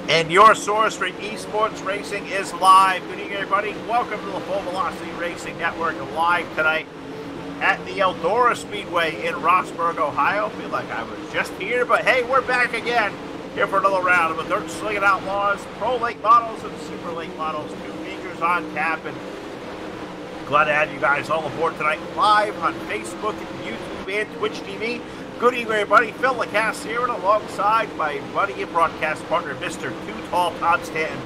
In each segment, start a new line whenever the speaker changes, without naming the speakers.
And your source for esports racing is live. Good evening, everybody. Welcome to the Full Velocity Racing Network, live tonight at the Eldora Speedway in Roxburgh, Ohio. Feel like I was just here, but hey, we're back again here for another round of the Dirt Slingin Outlaws, Pro Late Models, and Super Late Models. 2 features on tap, and glad to have you guys all aboard tonight live on Facebook, YouTube, and Twitch TV. Good evening, everybody. Phil Lacasse here, and alongside my buddy and broadcast partner, Mr. Too Tall Todd Stanton,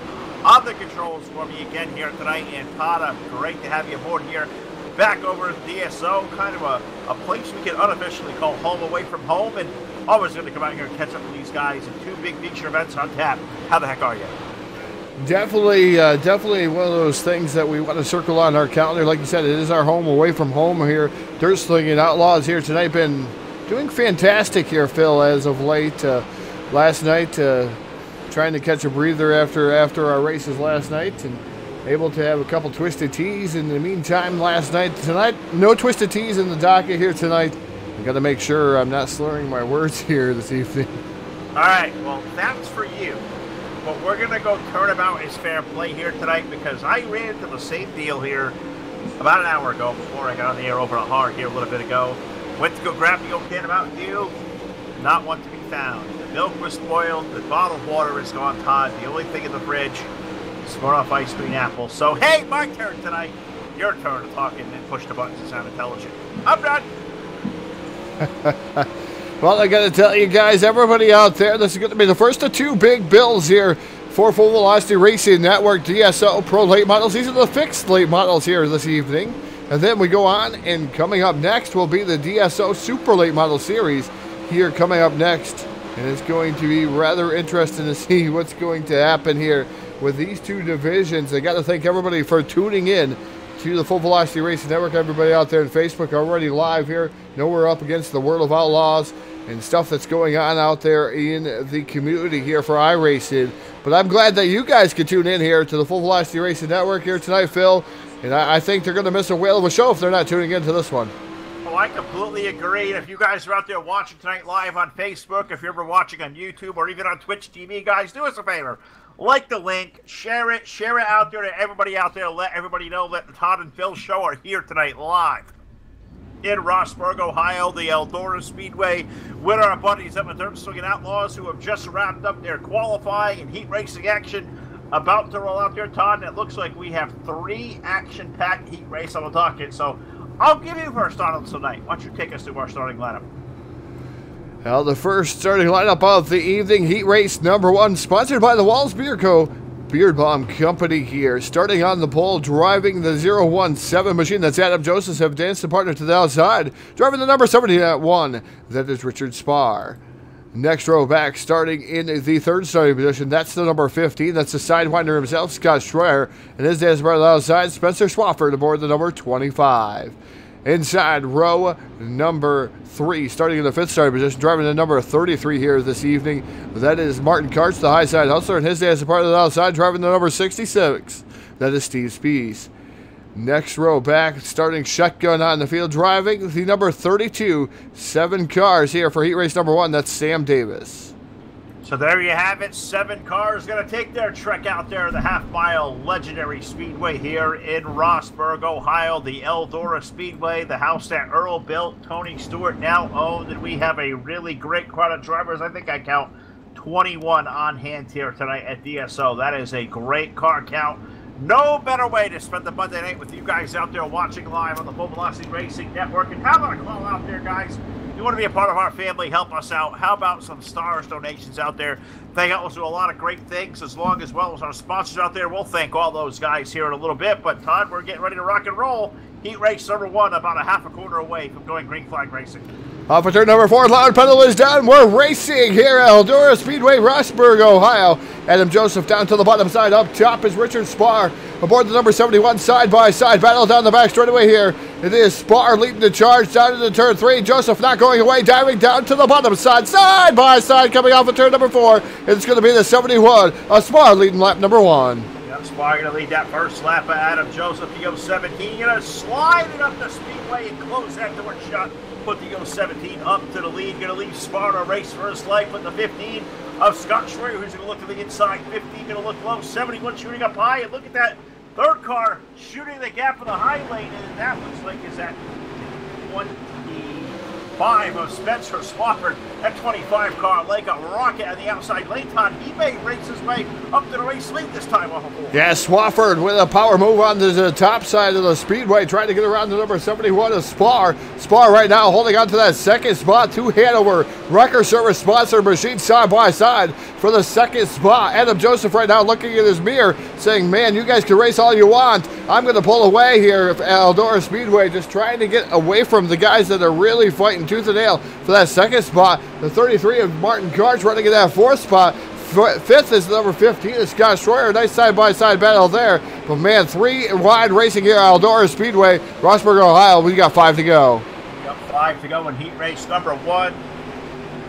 on the controls for me again here tonight. And Todd, great to have you aboard here. Back over at DSO, kind of a place we can unofficially call home away from home, and always going to come out here and catch up with these guys and 2 big feature events on tap. How the heck are you?
Definitely one of those things that we want to circle on our calendar. Like you said, it is our home away from home here. Dirt Slingin Outlaws here tonight. Been doing fantastic here, Phil, as of late. Last night, trying to catch a breather after our races last night, and able to have a couple twisted tees in the meantime last night. Tonight, no twisted tees in the docket here tonight. I got to make sure I'm not slurring my words here this evening.
All right, well, that's for you. But we're going to go turnabout is fair play here tonight, because I ran into the same deal here about an hour ago before I got on the air over at Hard here a little bit ago. Went to go grab the old can of Mountain Dew, not one to be found. The milk was spoiled, the bottled water is gone, Todd. The only thing in the fridge is Smirnoff Ice Cream Apple. So, hey, my turn tonight. Your turn to talk and push the buttons and sound intelligent. I'm done.
Well, I got to tell you guys, everybody out there, this is going to be the first of 2 big bills here for Full Velocity Racing Network DSO Pro Late Models. These are the fixed late models here this evening. And then we go on, and coming up next will be the DSO Super Late Model Series here coming up next. And it's going to be rather interesting to see what's going to happen here with these 2 divisions. I got to thank everybody for tuning in to the Full Velocity Racing Network. Everybody out there on Facebook already live here. Know we're up against the World of Outlaws and stuff that's going on out there in the community here for iRacing. But I'm glad that you guys can tune in here to the Full Velocity Racing Network here tonight, Phil. And I think they're going to miss a whale of a show if they're not tuning into this one.
Oh, I completely agree. And if you guys are out there watching tonight live on Facebook, if you're ever watching on YouTube or even on Twitch TV, guys, do us a favor. Like the link, share it out there to everybody out there. Let everybody know that the Todd and Phil show are here tonight live in Roxburgh, Ohio, the Eldora Speedway, with our buddies up at Dirt Slingin Outlaws, who have just wrapped up their qualifying and heat racing action. About to roll out there, Todd, and it looks like we have 3 action-packed heat race on the docket. So I'll give you first on tonight. Why don't you take us through our starting lineup?
Well, the first starting lineup of the evening, heat race number 1, sponsored by the Walls Beer Co. Beard Bomb Company here. Starting on the pole, driving the 017 machine, that's Adam Joseph, have danced the partner to the outside. Driving the number 71, that is Richard Spar. Next row back, starting in the 3rd starting position, that's the number 15. That's the Sidewinder himself, Scott Schreier. And his dance partner outside, Spencer Swafford aboard the number 25. Inside row number 3, starting in the 5th starting position, driving the number 33 here this evening. That is Martin Karch, the high side hustler, and his dance partner outside, driving the number 66. That is Steve Spees. Next row back, starting shotgun on the field, driving the number 32, 7 cars here for heat race number 1. That's Sam Davis.
So there you have it. 7 cars going to take their trek out there, the half-mile legendary speedway here in Roxburgh, Ohio, the Eldora Speedway, the house that Earl built, Tony Stewart now owned, and we have a really great crowd of drivers. I think I count 21 on hand here tonight at DSO. That is a great car count. No better way to spend the Monday night with you guys out there watching live on the Full Velocity Racing Network. And how about a call out there, guys? If you want to be a part of our family, help us out. How about some stars donations out there? They help us do a lot of great things, as well as our sponsors out there. We'll thank all those guys here in a little bit. But, Todd, we're getting ready to rock and roll. Heat race number 1, about a half a quarter away from going green flag racing.
Off of turn number 4, loud pedal is down. We're racing here at Eldora Speedway, Roxburgh, Ohio. Adam Joseph down to the bottom side. Up top is Richard Spar aboard the number 71, side-by-side battle down the back straightaway here. It is Spar leading the charge down into turn 3. Joseph not going away, diving down to the bottom side-by-side coming off of turn number 4. It's going to be the 71, Spar leading lap number 1.
Yep, Spar going to lead that first lap of Adam Joseph, the 017. Going to slide it up the speedway and close that door shut. put the 017 up to the lead. Going to leave Sparta race for his life with the 15 of Scott Schroeder, who's going to look to the inside. 15 going to look low. 71 shooting up high. And look at that third car shooting the gap in the high lane. And that looks like is at 25 of Spencer Swafford. That 25 car like a rocket on the outside lane. Todd, he may race his way up to the race lead this time off of 4.
Yeah, Swafford with a power move on the top side of the speedway, trying to get around the number 71 of Spar. Spar right now holding on to that second spot to Hanover. Wrecker Service sponsored machine side by side for the second spot. Adam Joseph right now looking in his mirror saying, man, you guys can race all you want. I'm going to pull away here at Eldora Speedway, just trying to get away from the guys that are really fighting tooth and nail for that second spot. The 33 of Martin Karch running in that fourth spot. Fifth is number 15 of Scott Schroyer. Nice side-by-side battle there. But, man, 3 wide racing here at Eldora Speedway, Roxburgh, Ohio. We got 5 to go.
We got 5 to go in heat race number 1.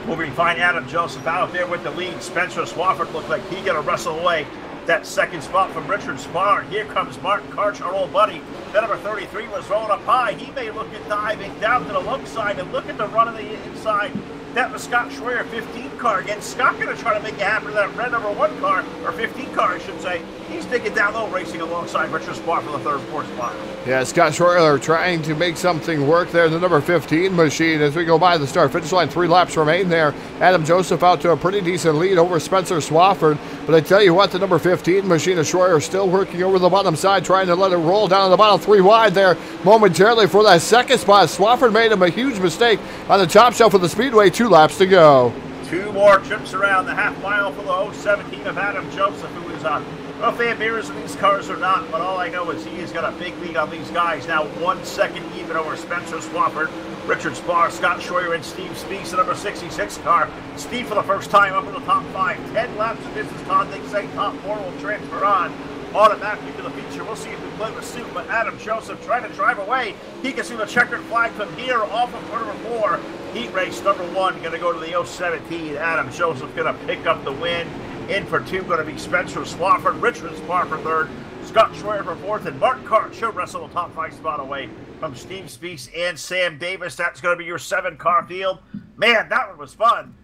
We'll be find Adam Joseph out there with the lead. Spencer Swafford looked like he going to wrestle away that second spot from Richard Spar. Here comes Martin Karch, our old buddy. That number 33 was rolling up high. He may look at diving down to the low side and look at the run of the inside. That was Scott Schroyer, 15 car. Again, Scott going to try to make it happen to that red number 1 car, or 15 car, I should say. He's digging down low, racing alongside Richard Spar for the third and fourth spot.
Yeah, Scott Schroyer trying to make something work there in the number 15 machine as we go by the start-finish line. 3 laps remain there. Adam Joseph out to a pretty decent lead over Spencer Swafford. But I tell you what, the number 15 machine of Schroyer still working over the bottom side, trying to let it roll down on the bottom 3 wide there momentarily for that second spot. Swafford made him a huge mistake on the top shelf of the speedway. 2 laps to go.
2 more trips around the half mile for the 017 of Adam Joseph, who is on. I don't know if beers in these cars or not, but all I know is he has got a big lead on these guys. Now 1 second even over Spencer Swafford, Richard Spar, Scott Schroyer, and Steve Spees, the number 66 car. Steve for the first time up in the top 5. 10 laps of distance, Todd. They say top 4 will transfer on automatically to the feature. We'll see if we play the suit, but Adam Joseph trying to drive away. He can see the checkered flag from here off of turn number 4. Heat race number 1 going to go to the 017. Adam Joseph going to pick up the win. In for 2 going to be Spencer Swafford, Richard Spar for 3rd, Scott Schroyer for 4th, and Martin Karch should wrestle the top 5 spot away from Steve Spees and Sam Davis. That's going to be your 7-car field. Man, that one was fun.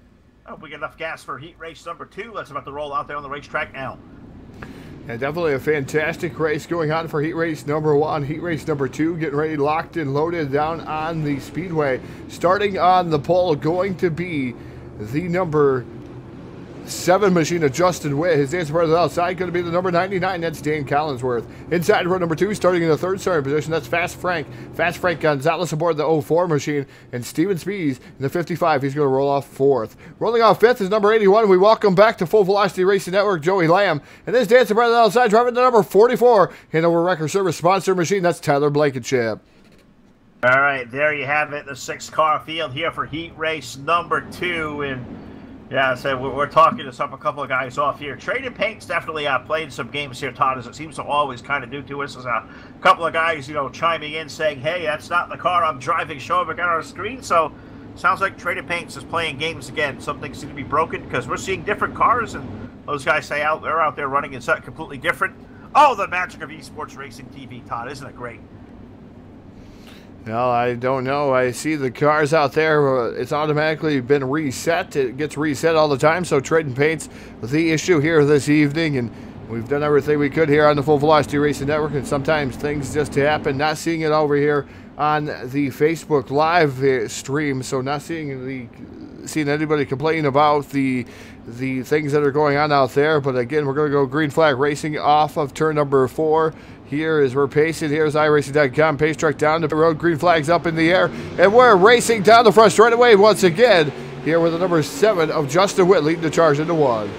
I hope we get enough gas for heat race number 2. That's about to roll out there on the racetrack now.
And definitely a fantastic race going on for heat race number 1. Heat race number 2 getting ready, locked and loaded down on the speedway. Starting on the pole, going to be the number 7 machine of Justin Witt. His dance partner outside going to be the number 99. That's Dan Collinsworth. Inside row number 2, starting in the 3rd starting position. That's Fast Frank. Fast Frank Gonzalez aboard the 04 machine. And Steven Spees in the 55. He's going to roll off 4th. Rolling off 5th is number 81. We welcome back to Full Velocity Racing Network, Joey Lamb. And his dance partner outside driving the number 44. Hanover Wrecker Service sponsor machine. That's Tyler Blankenship.
All right, there you have it. The 6-car field here for heat race number 2. And yeah, so we're talking to a couple of guys off here. Trading Paint's definitely playing some games here, Todd, as it seems to always kind of do to us. There's a couple of guys, chiming in saying, hey, that's not the car I'm driving, showing again on our screen. So sounds like Trading Paints is playing games again. Something seems to be broken because we're seeing different cars, and those guys say they're out there running in something completely different. Oh, the magic of esports racing TV, Todd. Isn't it great?
Well, I don't know. I see the cars out there. It's automatically been reset. It gets reset all the time. So Trading Paint's the issue here this evening. And we've done everything we could here on the Full Velocity Racing Network. And sometimes things just happen. Not seeing it over here on the Facebook Live stream. So not seeing anybody complain about the things that are going on out there. But again, we're going to go green flag racing off of turn number 4. Here as we're pacing, here's iRacing.com, pace truck down the road, green flags up in the air, and we're racing down the front straightaway once again, here with the number 7 of Justin Witt leading the charge into 1.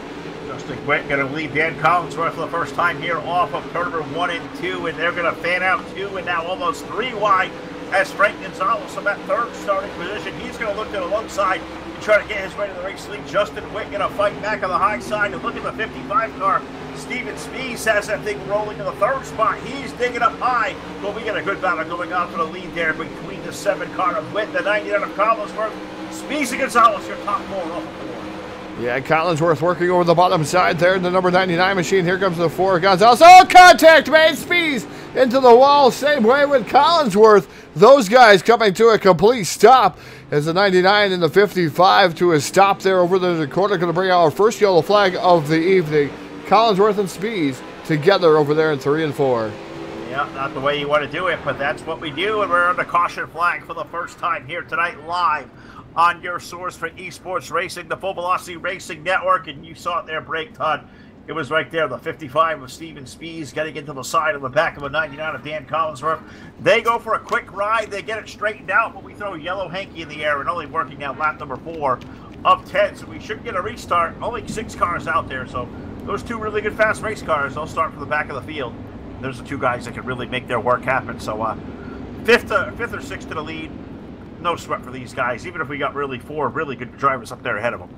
Justin Witt going to lead Dan Collinsworth for the first time here off of turn number 1 and 2, and they're going to fan out 2 and now almost 3 wide as Frank Gonzalez on that 3rd starting position. He's going to look to the low side and try to get his way to the race lead. Justin Witt going to fight back on the high side and look at the 55 car. Steven Spees has that thing rolling in the 3rd spot. He's digging up high. But we get a good battle going on for the lead there between the 7-car of Witt, the 99 of Collinsworth. Spees and Gonzalez, your top 4 off the board.
Yeah, Collinsworth working over the bottom side there in the number 99 machine. Here comes the 4. Gonzalez. Oh, contact made. Spees into the wall. Same way with Collinsworth. Those guys coming to a complete stop as the 99 and the 55 to a stop there over the corner. Going to bring out our first yellow flag of the evening. Collinsworth and Spees together over there in 3 and 4.
Yeah, not the way you want to do it, but that's what we do, and we're on the caution flag for the first time here tonight, live on your source for esports racing, the Full Velocity Racing Network, and you saw it there, Break Todd. It was right there, the 55 of Steven Spees getting into the side of the back of a 99 of Dan Collinsworth. They go for a quick ride, they get it straightened out, but we throw yellow hanky in the air and only working now lap number 4 of 10, so we should get a restart. Only 6 cars out there, so those 2 really good fast race cars, they'll start from the back of the field. There's the 2 guys that can really make their work happen. So fifth or 6th to the lead, no sweat for these guys, even if we got really 4 really good drivers up there ahead of them.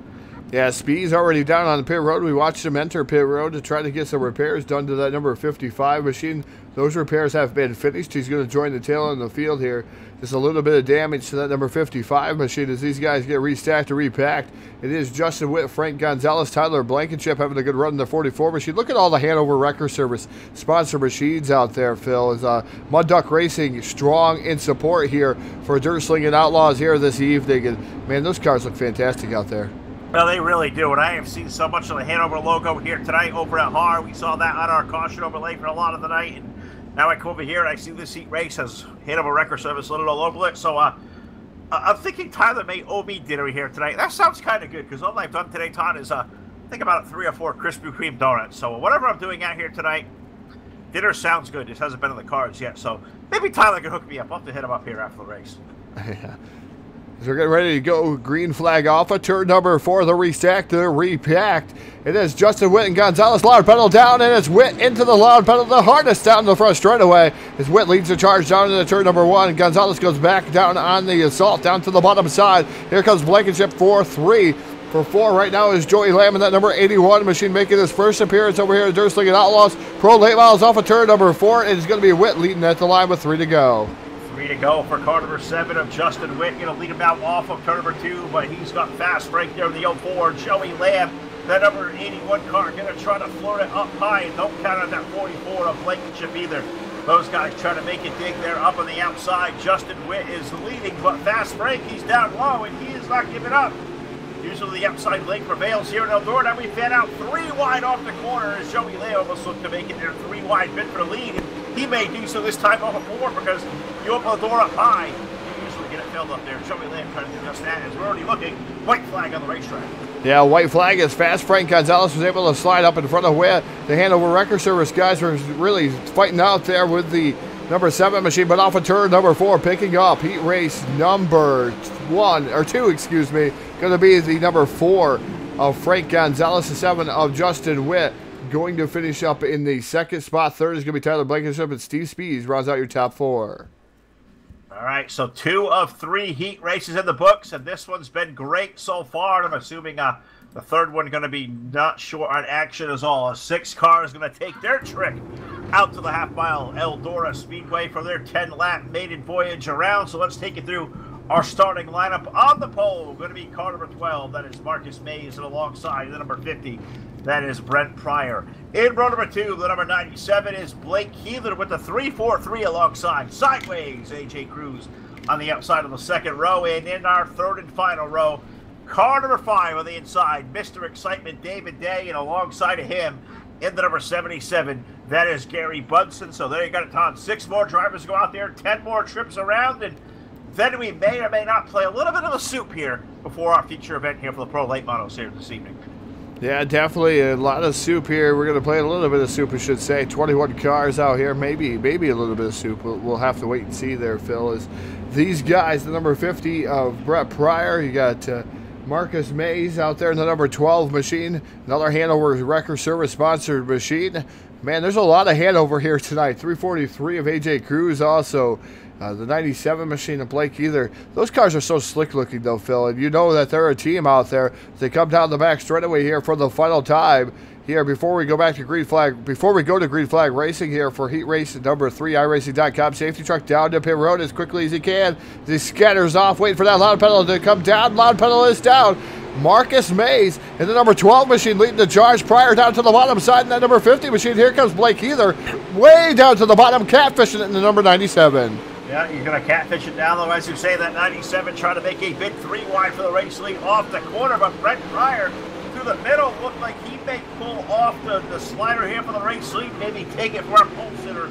Yeah, Speed's already down on the pit road. We watched him enter pit road to try to get some repairs done to that number 55 machine. Those repairs have been finished. He's going to join the tail end of the field here. Just a little bit of damage to that number 55 machine as these guys get restacked and repacked. It is Justin Witt, Frank Gonzalez, Tyler Blankenship having a good run in the 44 machine. Look at all the Hanover Wrecker Service sponsor machines out there, Phil. Is Mud Duck Racing strong in support here for Dirt Slingin Outlaws here this evening. And man, those cars look fantastic out there.
Well, they really do, and I have seen so much of the Hanover logo here tonight over at Har. We saw that on our caution overlay for a lot of the night, and now I come over here and I see this heat race has Hanover Wrecker Service littered all over it. So I'm thinking Tyler may owe me dinner here tonight. That sounds kind of good, because all I've done today, Todd, is think about 3 or 4 Krispy Kreme donuts. So whatever I'm doing out here tonight, dinner sounds good. Just hasn't been in the cards yet, so maybe Tyler can hook me up. I'll have to hit him up here after the race.
Yeah. So we're getting ready to go. Green flag off of turn number 4. The restacked, the repacked. It is Justin Witt and Gonzalez. Loud pedal down, and it's Witt into the loud pedal. The hardest down the front straightaway as Witt leads the charge down into turn number 1. Gonzalez goes back down on the assault, down to the bottom side. Here comes Blankenship for 3. For 4 right now is Joey Lamb in that number 81 machine making his first appearance over here at Dirt Slingin Outlaws. Pro late miles off of turn number 4. It is going to be Witt leading at the line with 3 to go.
3 to go for car number 7 of Justin Witt. Going to lead him out off of turn number 2, but he's got fast right there in the 04. Joey Lamb, that number 81 car, going to try to float it up high, and don't count on that 44 of Blankenship either. Those guys trying to make it dig there up on the outside. Justin Witt is leading, but Fast Frank, he's down low, and he is not giving up. Usually the outside lane prevails here in Eldora. Now we fan out 3 wide off the corner as Joey Lamb almost looked to make it there 3 wide bid for the lead. And he may do so this time off of 4 because you open the door up high. You usually get it filled up there. Joey Lamb trying to do just that as we're already looking. White flag on the racetrack.
Yeah, white flag is fast. Frank Gonzalez was able to slide up in front of Witt. The Hanover Wrecker Service guys were really fighting out there with the number 7 machine, but off of turn number 4, picking up heat race number 2, excuse me. Going to be the number 4 of Frank Gonzalez, the 7 of Justin Witt. Going to finish up in the 2nd spot. 3rd is going to be Tyler Blankenship, and Steve Spees rounds out your top 4.
All right, so 2 of 3 heat races in the books, and this one's been great so far. I'm assuming the 3rd one going to be not short on action as all. 6 cars going to take their trick out to the half-mile Eldora Speedway for their 10-lap maiden voyage around. So let's take you through our starting lineup. On the pole, going to be car number 12. That is Marcus Mays, and alongside the number 50, that is Brent Pryor. In row number 2, the number 97 is Blake Keelan with the 343 alongside Sideways AJ Cruz on the outside of the 2nd row. And in our 3rd and final row, car number 5 on the inside, Mr. Excitement David Day, and alongside of him in the number 77, that is Gary Bunson. So there you got it, Tom. 6 more drivers go out there, 10 more trips around, and then we may or may not play a little bit of a soup here before our feature event here for the Pro Late Models here this evening.
Yeah, definitely a lot of soup here. We're going to play a little bit of soup, I should say. 21 cars out here, maybe a little bit of soup. We'll have to wait and see there, Phil. As these guys, the number 50 of Brett Pryor, you got Marcus Mays out there in the number 12 machine, another Hanover Wrecker Service sponsored machine. Man, there's a lot of Hanover here tonight. 343 of AJ Cruz also. The 97 machine of Blake either. Those cars are so slick looking though, Phil, and you know that they're a team out there. They come down the back straightaway here for the final time here before we go back to green flag. Before we go to green flag racing here for heat race number 3, iRacing.com. Safety truck down to pit road as quickly as he can. He scatters off, waiting for that loud pedal to come down. Loud pedal is down. Marcus Mays in the number 12 machine leading the charge. Pryor down to the bottom side in that number 50 machine. Here comes Blake Heather way down to the bottom, catfishing it in the number 97.
Yeah, you're going to catfish it down, though, as you say, that 97 trying to make a big 3 wide for the race lead off the corner, but Brent Pryor through the middle looked like he may pull off the slider here for the race lead, maybe take it for a pole sitter,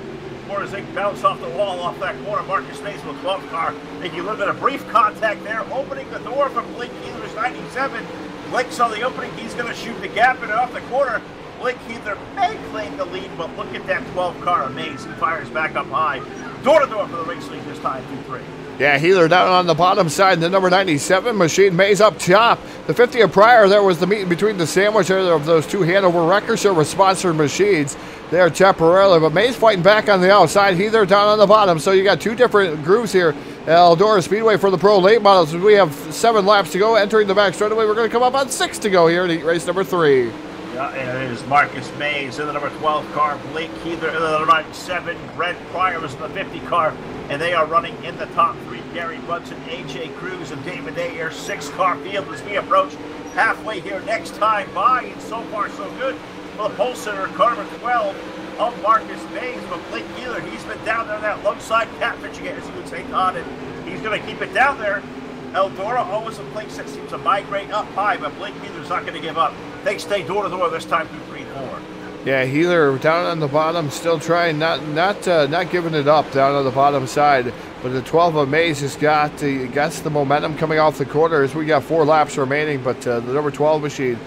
or as they bounce off the wall off that corner. Marcus Mays with 12 car making a little bit of brief contact there, opening the door from Blake Heather's 97. Blake's on the opening, he's going to shoot the gap and off the corner. Blake Heather may claim the lead, but look at that 12 car of Mays. He fires back up high. Door to door for the race lead this time, 2-3.
Yeah, Heather down on the bottom side, the number 97 machine. Mays up top. The 50 of Pryor, there was the meeting between the sandwich of those two Hanover Wrecker Service sponsored machines there temporarily, but Mays fighting back on the outside. Heather down on the bottom, so you got two different grooves here. Eldora Speedway for the Pro Late Models. We have 7 laps to go. Entering the back straightaway, we're going to come up on 6 to go here in heat race number 3.
Yeah, and it is Marcus Mays in the number 12 car, Blake Heather in the number 97, Brent Pryor was in the 50 car, and they are running in the top 3. Gary Bunson, AJ Cruz, and David Day, your 6-car field as we approach halfway here next time by, and so far so good for the pole sitter, car number 12 of Marcus Mays, but Blake Heather, he's been down there that low side catfishing it, as you would say, Todd, and he's going to keep it down there. Eldora always a place that seems to migrate up high, but Blake Heather's not going to give up. They stay door to door this time through 3-4.
Yeah, Heather down on the bottom, still trying, not giving it up down on the bottom side. But the 12 of Mays has got the momentum coming off the corner as we got 4 laps remaining. But the number 12 machine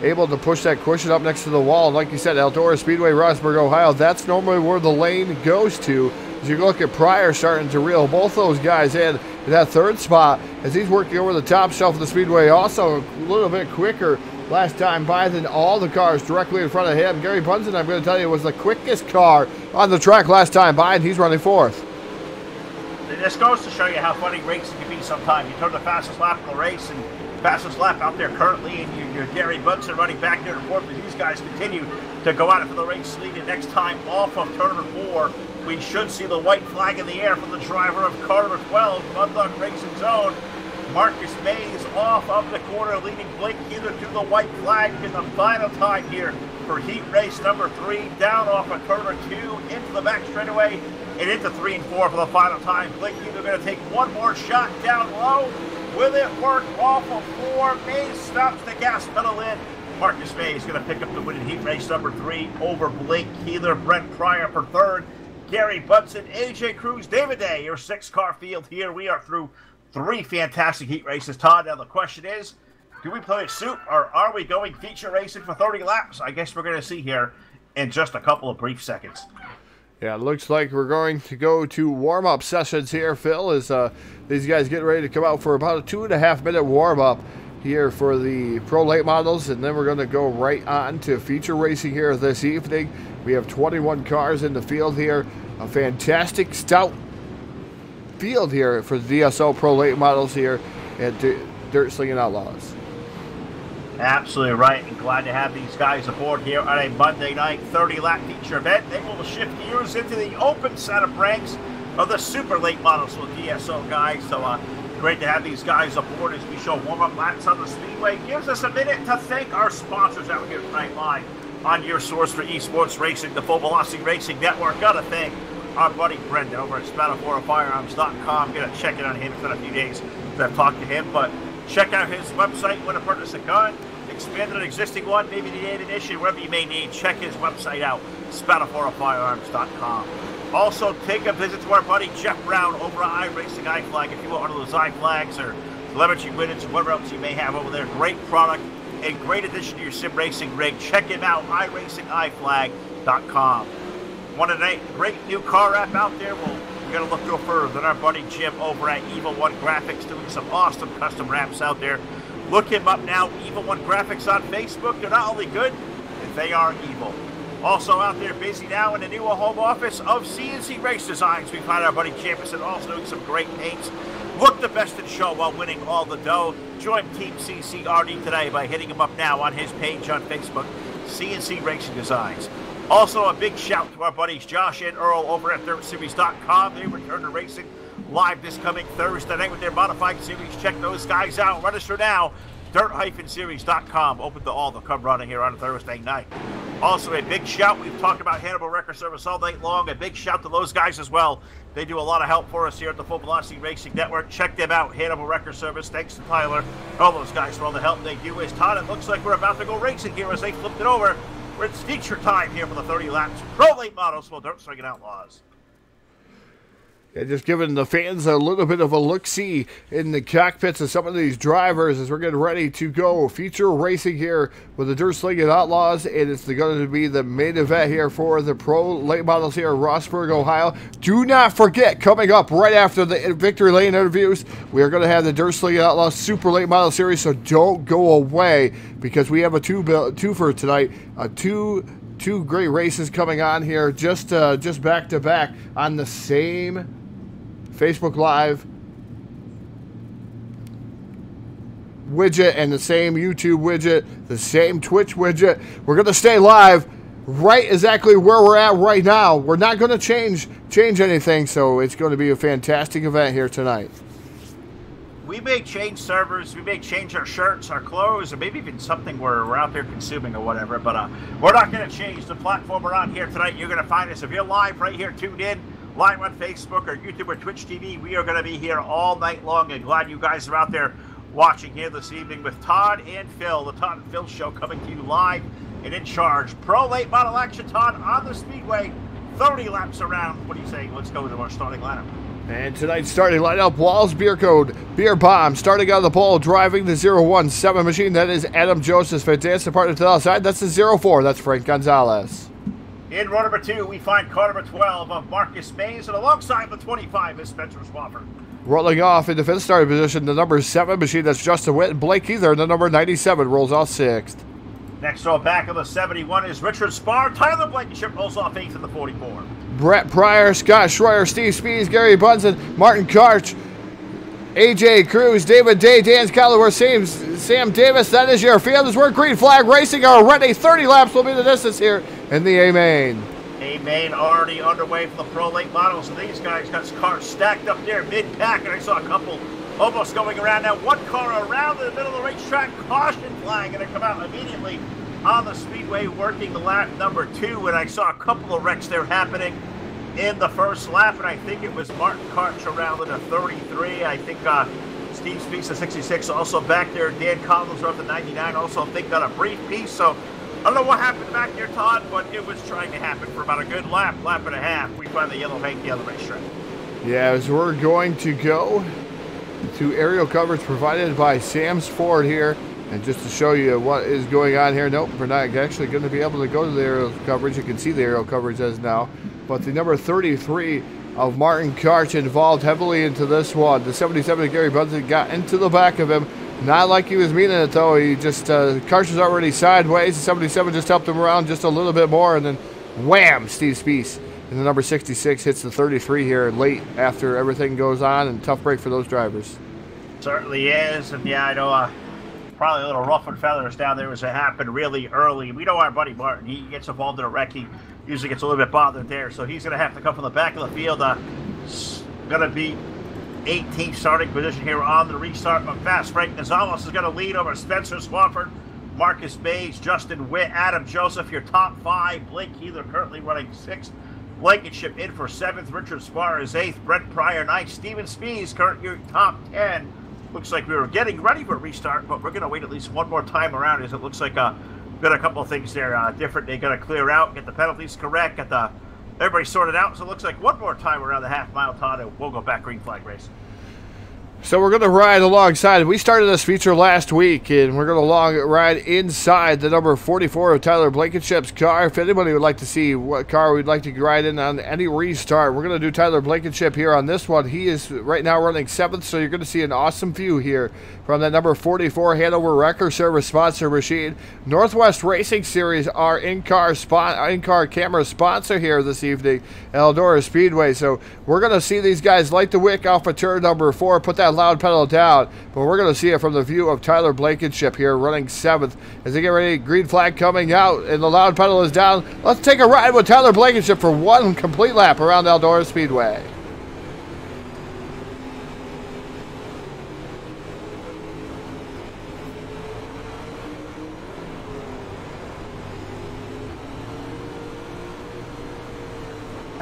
able to push that cushion up next to the wall. And like you said, Eldora Speedway, Rossburg, Ohio, that's normally where the lane goes to. As you look at Pryor starting to reel both those guys in that 3rd spot as he's working over the top shelf of the Speedway. Also a little bit quicker last time by than all the cars directly in front of him. Gary Bunsen, I'm going to tell you, was the quickest car on the track last time by, and he's running 4th.
This goes to show you how funny racing can be sometimes. You turn the fastest lap of the race and fastest lap out there currently, and you're Gary Bunsen running back there and forth, but these guys continue to go out for the race lead. And next time off of turn number 4, we should see the white flag in the air from the driver of car number 12, Mudluck Racing's own Marcus Mays off of the corner, leading Blake Heather to the white flag in the final time here for heat race number 3, down off of turn number 2, into the back straightaway, and into 3 and 4 for the final time. Blake Heather going to take one more shot down low. Will it work off of 4? Mays stops the gas pedal in. Marcus Mays going to pick up the win in heat race number 3 over Blake Heather. Brent Pryor for 3rd. Gary Bunsen, AJ Cruz, David Day, your 6-car field here. We are through 3 fantastic heat races, Todd. Now the question is, do we play a suit or are we going feature racing for 30 laps? I guess we're going to see here in just a couple of brief seconds.
Yeah, it looks like we're going to go to warm-up sessions here, Phil, as these guys get ready to come out for about a 2.5-minute warm-up here for the Pro Late Models, and then we're going to go right on to feature racing here this evening. We have 21 cars in the field here, a fantastic stout field here for the DSO Pro Late Models here at Dirt Slingin Outlaws.
Absolutely right, and glad to have these guys aboard here on a Monday night 30-lap feature event. They will shift gears into the open set of ranks of the Super Late Models with DSO guys. So great to have these guys aboard as we show warm-up laps on the Speedway. Gives us a minute to thank our sponsors out here tonight live on your source for esports racing, the Full Velocity Racing Network. Got to thank our buddy Brendan over at SpataforaFirearms.com. Gonna check in on him. It's been a few days that I've talked to him, but check out his website. Want to purchase a gun, expand an existing one, maybe the ammunition, whatever you may need. Check his website out, SpataforaFirearms.com. Also, take a visit to our buddy Jeff Brown over at iRacing iFlag. If you want one of those iFlags or telemetry widgets or whatever else you may have over there, great product, a great addition to your sim racing rig. Check him out, iRacingIFlag.com. Want a great new car app out there? Well, we're going to look no further than our buddy Jim over at Evil One Graphics, doing some awesome custom wraps out there. Look him up now, Evil One Graphics on Facebook. They're not only good, they are evil. Also out there busy now in the new home office of CNC Race Designs. We find our buddy Jamison also doing some great paints. Look the best in show while winning all the dough. Join Team CCRD today by hitting him up now on his page on Facebook, CNC Racing Designs. Also, a big shout to our buddies Josh and Earl over at DirtSeries.com. They return to racing live this coming Thursday night with their modified series. Check those guys out. Register now dirt-series.com, open to all. They'll come running here on a Thursday night. Also, a big shout. We've talked about Hannibal Record Service all night long. A big shout to those guys as well. They do a lot of help for us here at the Full Velocity Racing Network. Check them out, Hannibal Record Service. Thanks to Tyler, all those guys for all the help they do. As Todd, it looks like we're about to go racing here as they flipped it over. It's feature time here for the 30 laps. Pro late models for Dirt Slingin Outlaws.
Yeah, just giving the fans a little bit of a look-see in the cockpits of some of these drivers as we're getting ready to go feature racing here with the Dirt Slingin Outlaws, and it's going to be the main event here for the pro late models here in Rossburg, Ohio. Do not forget, coming up right after the Victory Lane interviews, we are going to have the Dirt Slingin Outlaws Super Late Model Series, so don't go away because we have a two for tonight, two great races coming on here just back to back on the same Facebook Live widget and the same YouTube widget, the same Twitch widget. We're going to stay live right exactly where we're at right now. We're not going to change anything, so it's going to be a fantastic event here tonight.
We may change servers, we may change our shirts, our clothes, or maybe even something we're out there consuming or whatever, but we're not going to change the platform we're on here tonight. You're going to find us, if you're live right here, tuned in, live on Facebook or YouTube or Twitch TV. We are going to be here all night long, and glad you guys are out there watching here this evening with Todd and Phil. The Todd and Phil Show coming to you live and in charge. Pro late model action, Todd, on the Speedway, 30 laps around. What do you say? Let's go to our starting lineup.
And tonight's starting lineup, Walls Beer Code, Beer Bomb, starting on the pole, driving the 017 machine. That is Adam Joseph. Fantastic partner to the outside. That's the 04. That's Frank Gonzalez.
In row number 2, we find car number 12 of Marcus Mays, and alongside the 25 is Spencer Swafford.
Rolling off in the fifth starting position, the number 7 machine, that's Justin Witt. Blake Either, the number 97, rolls off 6th.
Next row back of the 71 is Richard Spar. Tyler Blankenship rolls off 8th in the 44.
Brett Pryor, Scott Schroyer, Steve Spees, Gary Bunsen, Martin Karch, AJ Cruz, David Day, Dan Calloway, Sam Davis. That is your field. As we're green flag racing already. 30 laps will be the distance here in the A-Main.
A-Main already underway for the pro late models, and these guys got cars stacked up there mid-pack, and I saw a couple almost going around. Now one car around in the middle of the racetrack, caution flag, and it come out immediately on the Speedway working the lap number 2, and I saw a couple of wrecks there happening in the first lap, and I think it was Martin Karch around in a 33. I think Steve Speaks at 66 also back there. Dan Collins off the 99 also I think got a brief piece. So I don't know what happened back there, Todd, but it was trying to happen for about a good lap and a half. We find the yellow paint, the other racetrack. Yeah,
as we're going to go to aerial coverage provided by Sam's Ford here. And just to show you what is going on here, nope, we're not actually going to be able to go to the aerial coverage. You can see the aerial coverage as now. But the number 33 of Martin Karch involved heavily into this one. The 77 of Gary Bunsen got into the back of him. Not like he was meaning it, though. He just, Karch was already sideways. The 77 just helped him around just a little bit more. And then, wham, Steve Spees. And the number 66 hits the 33 here late after everything goes on. And tough break for those drivers.
Certainly is. And, yeah, I know probably a little ruffled feathers down there as it happened really early. We know our buddy Martin. He gets involved in a wreck. He usually gets a little bit bothered there. So he's going to have to come from the back of the field. Going to be 18th starting position here on the restart. But fast Frank Gonzalez is going to lead over Spencer Swafford, Marcus Mays, Justin Witt, Adam Joseph, your top 5. Blake Healer currently running 6th. Blankenship in for 7th. Richard Spar is 8th. Brent Pryor 9th. Steven Spees currently your top 10. Looks like we were getting ready for a restart, but we're going to wait at least one more time around as it looks like got a couple of things there different. They got to clear out, get the penalties correct, get everybody sorted out. So it looks like one more time around the half-mile, Todd, and we'll go back green flag race.
So we're going to ride alongside. We started this feature last week, and we're going to ride inside the number 44 of Tyler Blankenship's car. If anybody would like to see what car we'd like to ride in on any restart, we're going to do Tyler Blankenship here on this one. He is right now running 7th, so you're going to see an awesome view here from that number 44 Hanover Record Service sponsor machine. Northwest Racing Series, our in-car camera sponsor here this evening, Eldora Speedway. So we're going to see these guys light the wick off of turn number 4, put that loud pedal down, but we're going to see it from the view of Tyler Blankenship here running 7th as they get ready. Green flag coming out and the loud pedal is down. Let's take a ride with Tyler Blankenship for one complete lap around Eldora Speedway.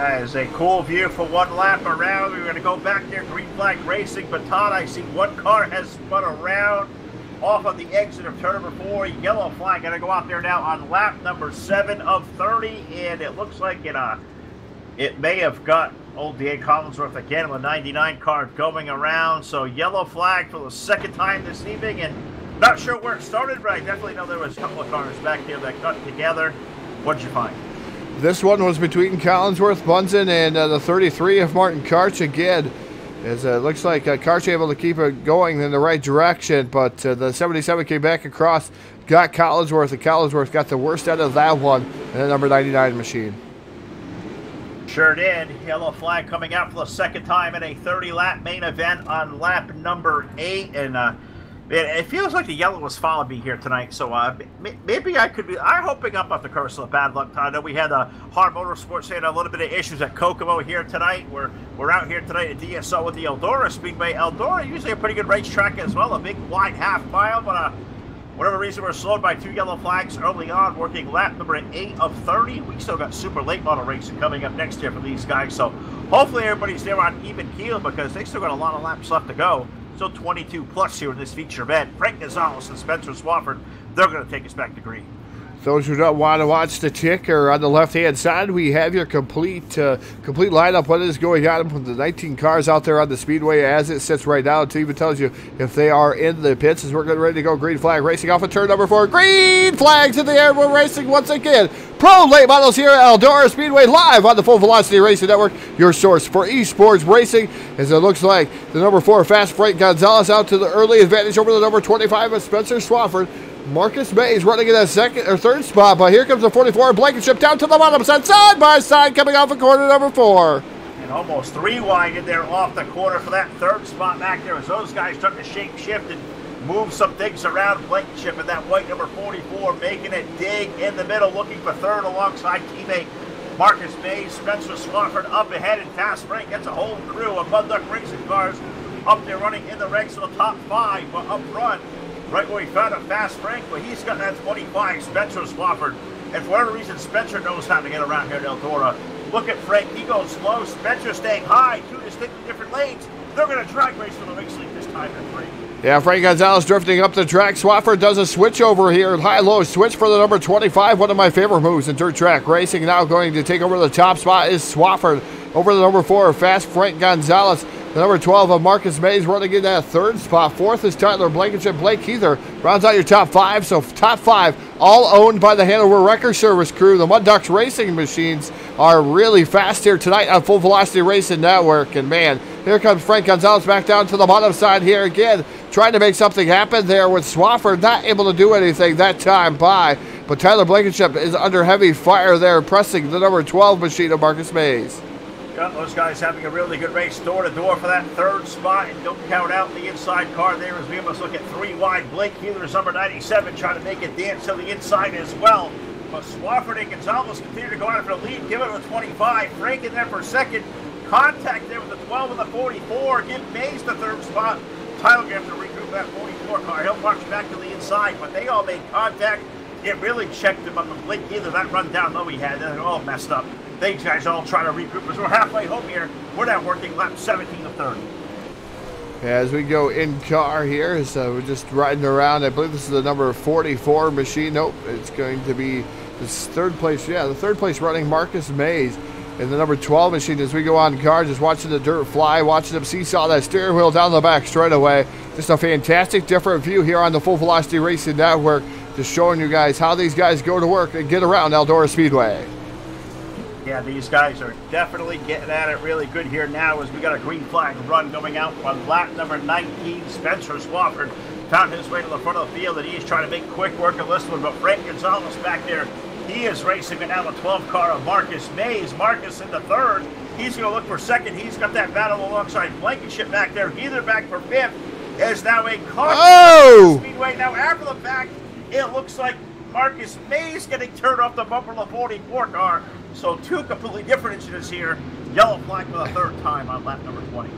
That is a cool view for one lap around. We're going to go back there, green flag racing. But Todd, I see one car has spun around off of the exit of turn number 4. Yellow flag going to go out there now on lap number 7 of 30. And it looks like it may have got old D.A. Collinsworth again with a 99 car going around. So yellow flag for the second time this evening. And not sure where it started, but I definitely know there was a couple of cars back there that cut together. What did you find?
This one was between Collinsworth, Bunsen, and the 33 of Martin Karch again. As it looks like Karch able to keep it going in the right direction, but the 77 came back across, got Collinsworth, and Collinsworth got the worst out of that one in the number 99 machine.
Sure did. Yellow flag coming out for the second time in a 30-lap main event on lap number 8, and it feels like the yellow was following me here tonight, so maybe I could be. I'm hoping I'm not the curse of bad luck. I know we had Hard Motorsports saying a little bit of issues at Kokomo here tonight. We're out here tonight at DSO with the Eldora Speedway. Eldora usually a pretty good racetrack as well, a big wide half mile, but whatever reason we're slowed by 2 yellow flags early on, working lap number 8 of 30. We still got super late model racing coming up next year for these guys, so hopefully everybody's there on even keel because they still got a lot of laps left to go. Still 22 plus here in this feature event. Frank Gonzalez and Spencer Swafford, they're going to take us back to green.
Those who don't want to watch the ticker on the left-hand side, we have your complete lineup. What is going on from the 19 cars out there on the Speedway as it sits right now. It even tells you if they are in the pits as we're getting ready to go. Green flag racing off of turn number 4. Green flags in the air. We're racing once again. Pro late models here at Eldora Speedway, live on the Full Velocity Racing Network, your source for esports racing. As it looks like the number 4 Fast Frank Gonzalez out to the early advantage over the number 25 of Spencer Swafford. Marcus Mays running in that second or third spot, but here comes the 44 Blankenship down to the bottom side by side, coming off of corner number 4.
And almost 3 wide in there off the corner for that third spot back there as those guys took a shape shift and move some things around. Blankenship and that white number 44 making it dig in the middle, looking for third alongside teammate Marcus Mays. Spencer Swafford up ahead and Fast Frank. That's a whole crew of Mud Duck Racing cars up there running in the ranks of the top 5, but up front, right where we found a Fast Frank, but he's got that 25, Spencer Swafford. And for whatever reason, Spencer knows how to get around here at Eldora. Look at Frank, he goes slow. Spencer staying high, 2 distinctly different lanes. They're going to drag race for the race lead this time in 3.
Yeah, Frank Gonzalez drifting up the track. Swafford does a switch over here. High-low switch for the number 25. One of my favorite moves in dirt track racing. Now going to take over the top spot is Swafford. Over the number 4, Fast Frank Gonzalez. The number 12 of Marcus Mays running in that third spot. 4th is Tyler Blankenship. Blake Heather rounds out your top 5. So top 5 all owned by the Hanover Wrecker Service crew. The Mud Ducks racing machines are really fast here tonight on Full Velocity Racing Network. And man, here comes Frank Gonzalez back down to the bottom side here again. Trying to make something happen there with Swafford. Not able to do anything that time by. But Tyler Blankenship is under heavy fire there, pressing the number 12 machine of Marcus Mays.
Got those guys having a really good race door to door for that third spot, and don't count out the inside car there as we almost look at 3 wide. Blake Heeler's number 97 trying to make it dance to the inside as well. But Swafford and Gonzalez continue to go out for the lead, give it with 25. Frank in there for second. Contact there with the 12 and the 44. Give Mays the third spot. Tyler going to have to regroup that 44 car. He'll march back to the inside, but they all made contact. It really checked him up. And Blake Heeler, that run down low he had, they're all messed up. These guys all try to regroup as we're halfway home here. We're now working lap 17 of 30.
As we go in car here, so we're just riding around. I believe this is the number 44 machine. Nope, it's going to be this third place. Yeah, the third place running Marcus Mays. And the number 12 machine as we go on car, just watching the dirt fly, watching them seesaw that steering wheel down the back straight away. Just a fantastic different view here on the Full Velocity Racing Network. Just showing you guys how these guys go to work and get around Eldora Speedway.
Yeah, these guys are definitely getting at it really good here now as we got a green flag run going out on lap number 19. Spencer Swafford found his way to the front of the field and he's trying to make quick work of this one, but Frank Gonzalez back there, he is racing it now the 12 car of Marcus Mays. Marcus in the third. He's going to look for second. He's got that battle alongside Blankenship back there. Heather back for 5th. Is now a car Speedway. Now after the fact, it looks like Marcus Mays getting turned off the bumper of the 44 car. So 2 completely different incidents here. Yellow flag for the third time on lap number 20.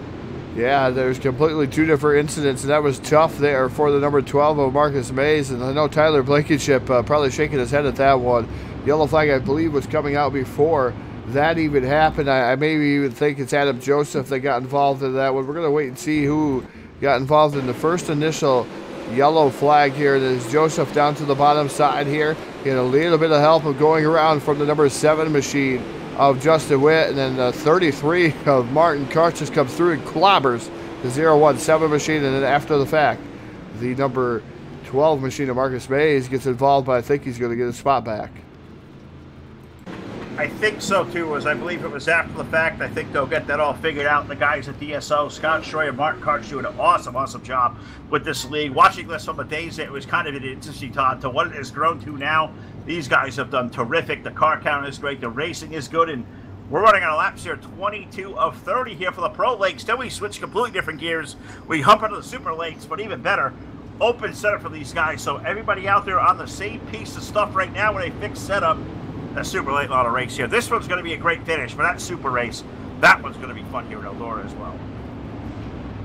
Yeah, there's completely 2 different incidents, and that was tough there for the number 12 of Marcus Mays. And I know Tyler Blankenship probably shaking his head at that one. Yellow flag, I believe, was coming out before that even happened. I maybe even think it's Adam Joseph that got involved in that one. We're going to wait and see who got involved in the first initial yellow flag here. There's Joseph down to the bottom side here. Getting a little bit of help of going around from the number 7 machine of Justin Witt, and then the 33 of Martin Karch just comes through and clobbers the 017 machine, and then after the fact, the number 12 machine of Marcus Mays gets involved, but I think he's going to get his spot back.
I think so too, as I believe it was after the fact. I think they'll get that all figured out. The guys at DSO, Scott Schroyer and Martin Karch, doing an awesome job with this league. Watching this from the days, it was kind of an interesting, Todd, to what it has grown to now. These guys have done terrific. The car count is great. The racing is good, and we're running on laps here, 22 of 30 here for the Pro Leagues. Then we switch completely different gears. We hump into the Super Leagues, but even better, open setup for these guys. So everybody out there on the same piece of stuff right now with a fixed setup. A super late model race here. This one's going to be a great finish for that super race. That one's going to be fun here at Eldora as well.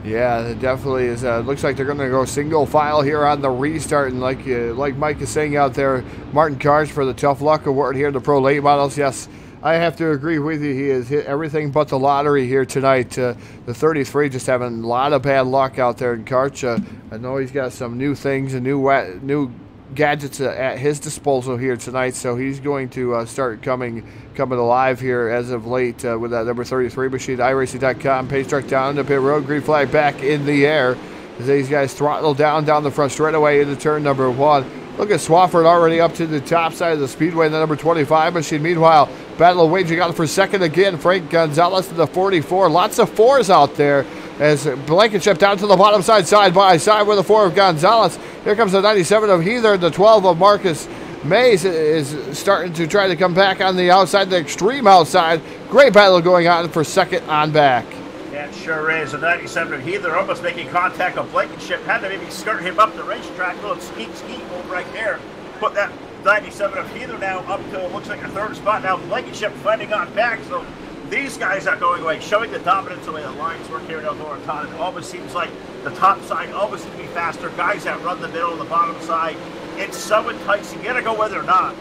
Yeah, it definitely is. Looks like they're going to go single file here on the restart. And like Mike is saying out there, Martin Karch for the Tough Luck Award here in the Pro Late Models. Yes, I have to agree with you. He has hit everything but the lottery here tonight. The 33 just having a lot of bad luck out there. And Karch, I know he's got some new things and new gadgets at his disposal here tonight, so he's going to start coming alive here as of late with that number 33 machine. iRacing.com, pace truck down the pit road, green flag back in the air as these guys throttle down the front straightaway into turn number 1. Look at Swafford already up to the top side of the Speedway, the number 25 machine. Meanwhile, battle of waging on for second again. Frank Gonzalez to the 44. Lots of 4s out there as Blankenship down to the bottom side by side with the 4 of Gonzalez. Here comes the 97 of Heather. The 12 of Marcus Mays is starting to try to come back on the outside, the extreme outside. Great battle going on for second on back.
Yeah, it sure is. The 97 of Heather almost making contact with Blankenship. Had to maybe skirt him up the racetrack. Little skeet move right there. Put that 97 of Heather now up to, looks like a 3rd spot. Now Blankenship fighting on back. So these guys are going away, showing the dominance of the way the lines work here at Eldora, Todd. It always seems like the top side always seems to be faster. Guys that run the middle and the bottom side, it's so enticing. You gotta go whether or not.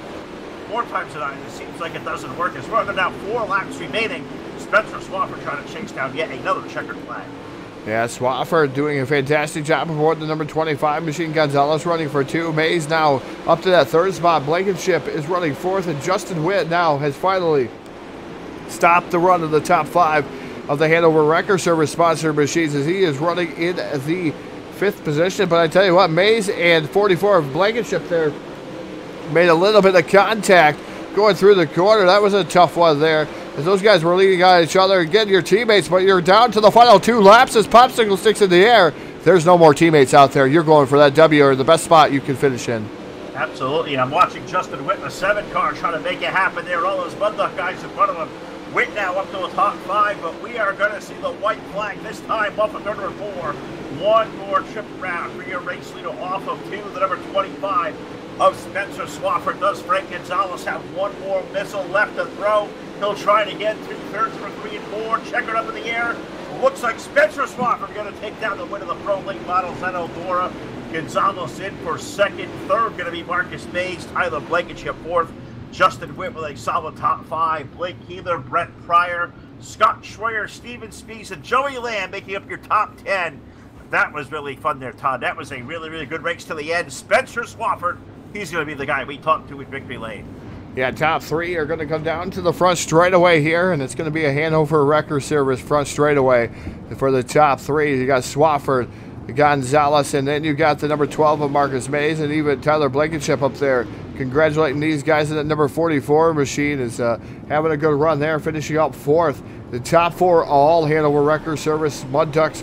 More times than not, it seems like it doesn't work. As far as now 4 laps remaining, Spencer Swafford trying to chase down yet another checkered flag.
Yeah, Swafford doing a fantastic job aboard the number 25 machine. Gonzalez running for 2. Mays now up to that 3rd spot. Blankenship is running 4th, and Justin Witt now has finally stopped the run of the top 5 of the Hanover Wrecker Service sponsored machines as he is running in the 5th position. But I tell you what, Mays and 44 of Blankenship there made a little bit of contact going through the corner. That was a tough one there as those guys were leading on each other. Again, your teammates, but you're down to the final 2 laps as Popsicle sticks in the air. There's no more teammates out there. You're going for that W or the best spot you can finish in.
Absolutely, and I'm watching Justin Witt in the 7 car trying to make it happen there. All those Mud Duck guys in front of him. Witt now up to the top 5, but we are going to see the white flag this time off of turn number 4. One more trip around for your race leader off of 2, the number 25 of Spencer Swafford. Does Frank Gonzalez have one more missile left to throw? He'll try it again. 2/3 for 3 and 4. Checkered up in the air. Looks like Spencer Swafford going to take down the win of the Pro Late Models at Eldora. Gonzalez in for 2nd. 3rd going to be Marcus Mays. Tyler Blankenship 4th. Justin Witt with a solid top 5. Blake Heather, Brett Pryor, Scott Schroyer, Steven Spees, and Joey Lamb making up your top 10. That was really fun there, Todd. That was a really good race to the end. Spencer Swafford, he's going to be the guy we talked to in Victory Lane.
Yeah, top 3 are going to come down to the front straightaway here, and it's going to be a Hanover Wrecker Service front straightaway for the top 3. You got Swafford, Gonzalez, and then you got the number 12 of Marcus Mays, and even Tyler Blankenship up there. Congratulating these guys. And that number 44 machine is having a good run there, finishing up 4th. The top 4 all Hanover Wrecker Service Mud Duck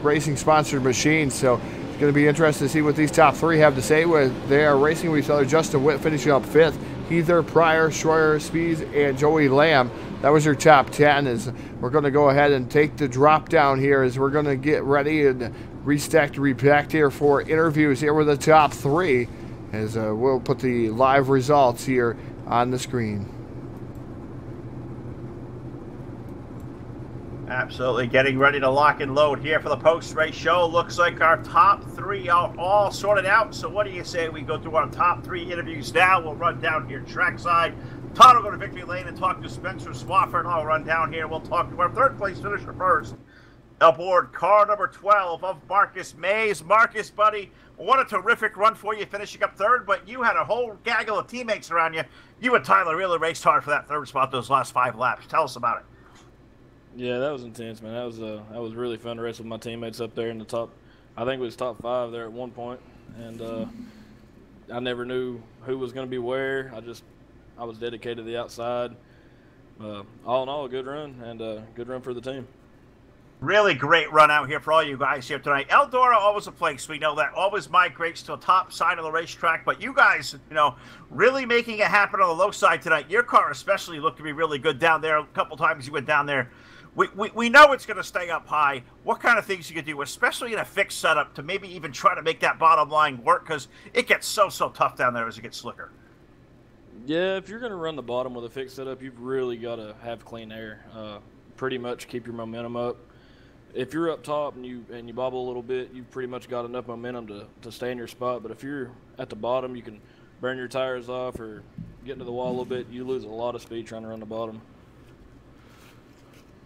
Racing sponsored machines. So it's going to be interesting to see what these top 3 have to say. They are racing with each other. Justin Witt finishing up 5th. Heather, Pryor, Schroyer, Spees, and Joey Lamb. That was your top 10. As we're going to go ahead and take the drop down here as we're going to get ready and restacked, repacked here for interviews here with the top 3. As we'll put the live results here on the screen.
Absolutely. Getting ready to lock and load here for the post-race show. Looks like our top three are all sorted out. So what do you say we go through our top three interviews now? We'll run down here trackside. Todd will go to Victory Lane and talk to Spencer Swafford. I'll run down here. We'll talk to our third place finisher first. Aboard car number 12 of Marcus Mays. Marcus, buddy, what a terrific run for you finishing up third, but you had a whole gaggle of teammates around you. You and Tyler really raced hard for that third spot those last 5 laps. Tell us about it.
Yeah, that was intense, man. That was really fun to race with my teammates up there in the top. I think it was top 5 there at one point, and I never knew who was going to be where. I was dedicated to the outside. All in all, a good run, and a good run for the team.
Really great run out here for all you guys here tonight. Eldora, always a place, we know that, always migrates to the top side of the racetrack, but you guys, really making it happen on the low side tonight. Your car especially looked to be really good down there. A couple times you went down there. We know it's going to stay up high. What kind of things you can do, especially in a fixed setup, to maybe even try to make that bottom line work, because it gets so tough down there as it gets slicker.
Yeah, if you're going to run the bottom with a fixed setup, you've really got to have clean air. Pretty much keep your momentum up. If you're up top and you bobble a little bit, you've pretty much got enough momentum to stay in your spot. But if you're at the bottom, you can burn your tires off or get into the wall a little bit. You lose a lot of speed trying to run the bottom.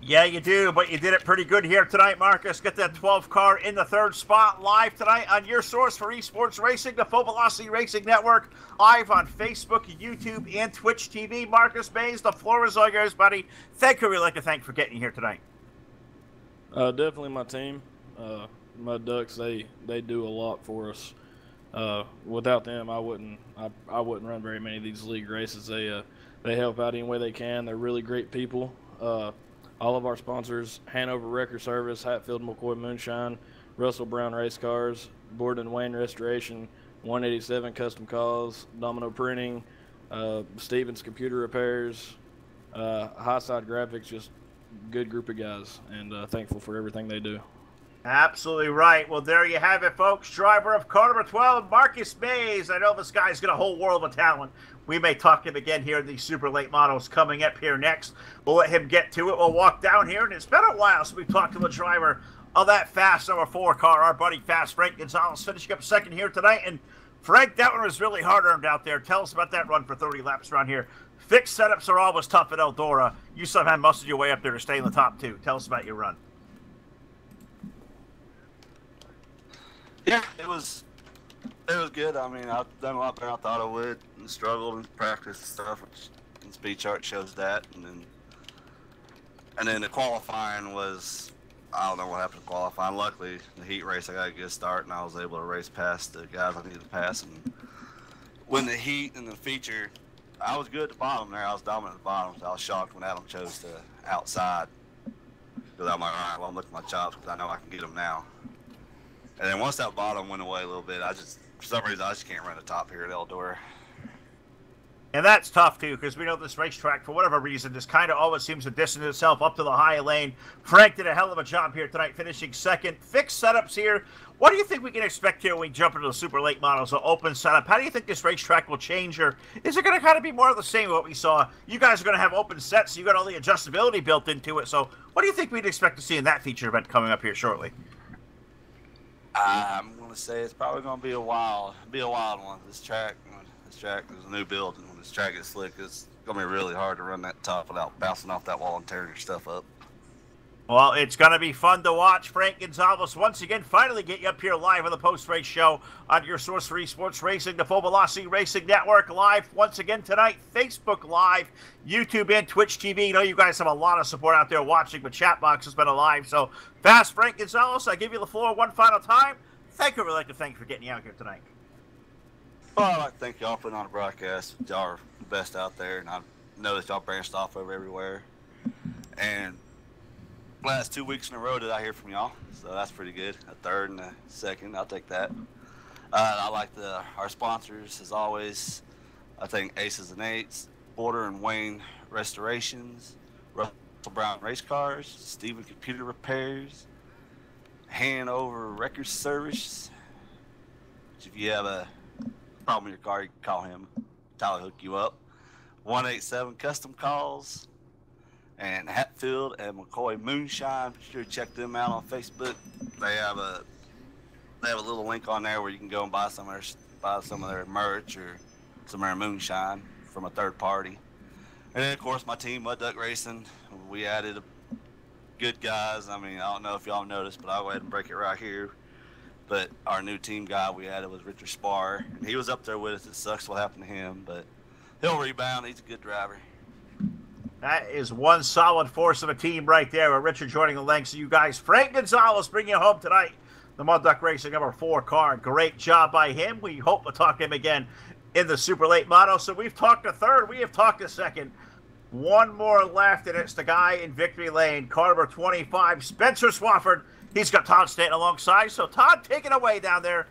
Yeah, you do, but you did it pretty good here tonight, Marcus. Get that 12 car in the third spot live tonight on your source for esports racing, the Full Velocity Racing Network, live on Facebook, YouTube, and Twitch TV. Marcus Mays, the floor is all yours, buddy. Thank you. We'd like to thank for getting here tonight.
Definitely my team. My Ducks, they do a lot for us. Without them, I wouldn't run very many of these league races. They help out any way they can. They're really great people. All of our sponsors: Hanover Wrecker Service, Hatfield McCoy Moonshine, Russell Brown Race Cars, Borden Wayne Restoration, 187 Custom Calls, Domino Printing, Stevens Computer Repairs, Highside Graphics. Just good group of guys, and thankful for everything they do.
Absolutely right. Well, there you have it, folks. Driver of car number 12, Marcus Mays. I know this guy's got a whole world of talent. We may talk to him again here in these super late models coming up here next. We'll let him get to it. We'll walk down here, and it's been a while since we've talked to the driver of that fast number 4 car, our buddy Fast Frank Gonzalez, finishing up second here tonight. And Frank, that one was really hard-earned out there. Tell us about that run for 30 laps around here. Fixed setups are always tough at Eldora. You somehow muscled your way up there to stay in the top 2. Tell us about your run.
Yeah, it was good. I mean, I've done a lot better than I thought I would, and struggled in practice and stuff, which the speed chart shows that. And then the qualifying was, I don't know what happened to qualifying. Luckily, the heat race, I got a good start, and I was able to race past the guys I needed to pass. And when the heat and the feature, I was good at the bottom there. I was dominant at the bottom, so I was shocked when Adam chose to outside. Because I'm like, all right, well, I'm looking at my chops because I know I can get them now. And then once that bottom went away a little bit, for some reason, I just can't run the top here at Eldora.
And that's tough, too, because we know this racetrack, for whatever reason, just kind of always seems to distance itself up to the high lane. Frank did a hell of a job here tonight, finishing second. Fixed setups here. What do you think we can expect here when we jump into the super late models, the open setup? How do you think this racetrack will change, or is it going to kind of be more of the same what we saw? You guys are going to have open sets, so you got all the adjustability built into it. So what do you think we'd expect to see in that feature event coming up here shortly?
I'm going to say it's probably going to be a wild one. This track is a new build, and when this track gets slick, it's going to be really hard to run that top without bouncing off that wall and tearing your stuff up.
Well, it's going to be fun to watch. Frank Gonzalez once again finally get you up here live on the post-race show on your source for esports racing, the Full Velocity Racing Network, live once again tonight, Facebook Live, YouTube, and Twitch TV. You know you guys have a lot of support out there watching, but chat box has been alive. So, Fast Frank Gonzalez, I give you the floor one final time. Thank you. I'd like to thank you for getting you out here tonight.
Well, I'd like to thank y'all for putting on a broadcast. Y'all are the best out there, and I know that y'all branched off over everywhere. And last 2 weeks in a row that I hear from y'all, so that's pretty good. A third and a second, I'll take that. I like our sponsors as always. I think Aces and Eights, Border and Wayne Restorations, Russell Brown Race Cars, Steven Computer Repairs, Hanover Wrecker Service. If you have a problem with your car, you can call him. Tyler hook you up. 187 Custom Calls. and Hatfield and McCoy Moonshine. Be sure to check them out on Facebook. They have a little link on there where you can go and buy some of their merch or some of their moonshine from a third party. And then of course my team, Mud Duck Racing. We added good guys. I mean, I don't know if y'all noticed, but I'll go ahead and break it right here. But our new team guy we added was Richard Spar, and he was up there with us. It sucks what happened to him, but he'll rebound. He's a good driver.
That is one solid force of a team right there with Richard joining the ranks of you guys. Frank Gonzalez bringing you home tonight. The Mud Duck Racing number 4 car. Great job by him. We hope to talk to him again in the Super Late Model. So we've talked to third. We have talked to second. One more left, and it's the guy in Victory Lane, car number 25, Spencer Swafford. He's got Todd Stanton alongside. So Todd, take it away down there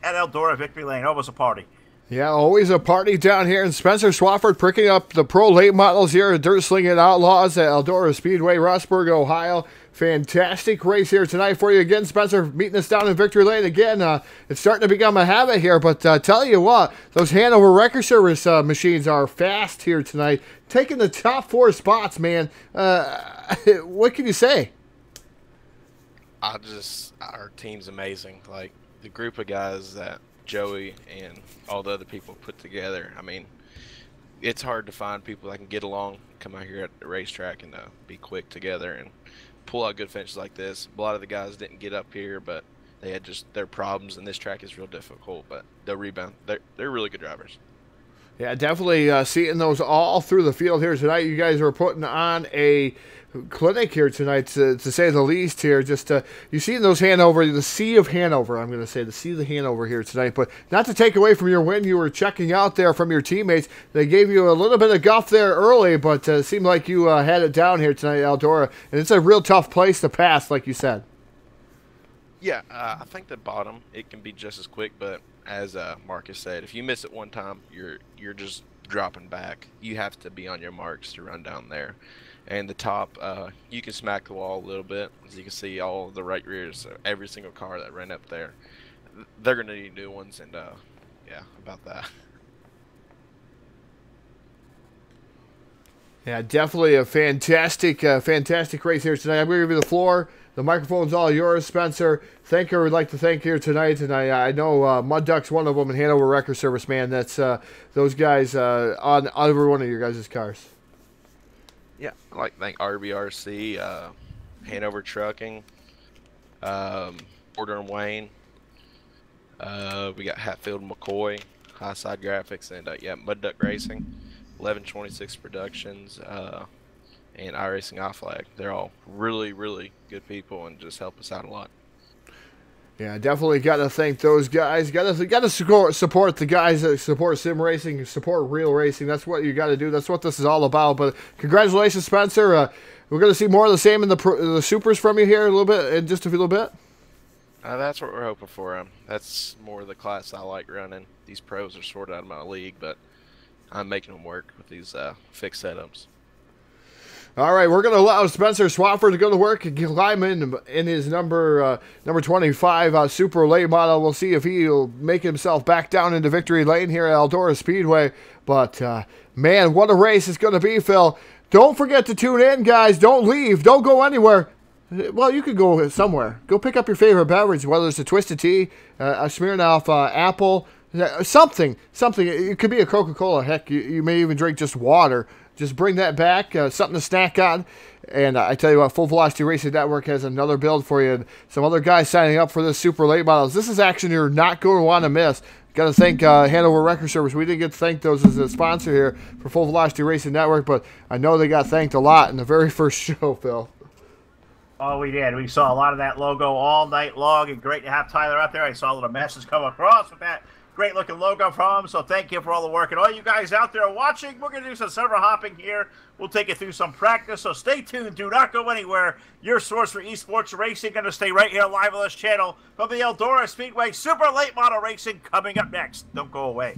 at Eldora Victory Lane. Always a party.
Yeah, always a party down here. And Spencer Swafford picking up the pro late models here at Dirt Slingin Outlaws at Eldora Speedway, Rossburg, Ohio. Fantastic race here tonight for you again, Spencer, meeting us down in Victory Lane again. It's starting to become a habit here, but tell you what, those Hanover Record Service machines are fast here tonight, taking the top 4 spots, man. What can you say?
Our team's amazing. Like, the group of guys that Joey and all the other people put together, I mean, it's hard to find people that can get along, come out here at the racetrack and be quick together and pull out good finishes like this. A lot of the guys didn't get up here, but they had just their problems, and this track is real difficult, but they'll rebound. They're really good drivers.
Yeah, definitely seeing those all through the field here tonight. You guys are putting on a clinic here tonight, to say the least here. Just you see those Hanover, the Sea of Hanover, I'm going to say, the Sea of the Hanover here tonight. But not to take away from your win, you were checking out there from your teammates. They gave you a little bit of guff there early, but it seemed like you had it down here tonight, Eldora. And it's a real tough place to pass, like you said.
Yeah, I think the bottom, it can be just as quick, but as Marcus said, if you miss it one time, you're just dropping back. You have to be on your marks to run down there. And the top, you can smack the wall a little bit. As you can see, all the right rears, every single car that ran up there, they're going to need new ones, and yeah, about that.
Yeah, definitely a fantastic race here tonight. I'm going to give you the floor. The microphone's all yours, Spencer. Thanker would like to thank here tonight, and I know Mud Duck's one of them, and Hanover Record Service, man. That's those guys on every one of your guys' cars.
Yeah, I'd like to thank RBRC, Hanover Trucking, Porter and Wayne. We got Hatfield and McCoy, High Side Graphics, and yeah, Mud Duck Racing, 1126 Productions, and iRacing iFlag. They're all really, really good people and just help us out a lot.
Yeah, definitely got to thank those guys. Got to support the guys that support sim racing, support real racing. That's what you got to do. That's what this is all about. But congratulations, Spencer. We're going to see more of the same in the supers from you here a little bit, in just a little bit.
That's what we're hoping for. That's more the class I like running. These pros are sort of out of my league, but I'm making them work with these fixed setups.
All right, we're going to allow Spencer Swafford to go to work and climb in his number 25 Super Late Model. We'll see if he'll make himself back down into Victory Lane here at Eldora Speedway. But, man, what a race it's going to be, Phil. Don't forget to tune in, guys. Don't leave. Don't go anywhere. Well, you could go somewhere. Go pick up your favorite beverage, whether it's a Twisted Tea, a Smirnoff Apple, something. It could be a Coca-Cola. Heck, you may even drink just water. Just bring that back, something to snack on. And I tell you what, Full Velocity Racing Network has another build for you. And some other guys signing up for this Super Late Models. This is action you're not going to want to miss. Got to thank Hanover Record Service. We didn't get to thank those as a sponsor here for Full Velocity Racing Network, but I know they got thanked a lot in the very first show, Phil.
Oh, we did. We saw a lot of that logo all night long, and great to have Tyler out there. I saw a little message come across with that great looking logo from him, so thank you for all the work. And all you guys out there watching, we're going to do some server hopping here. We'll take you through some practice, so stay tuned. Do not go anywhere. Your source for esports racing going to stay right here live on this channel from the Eldora Speedway Super Late Model Racing coming up next. Don't go away.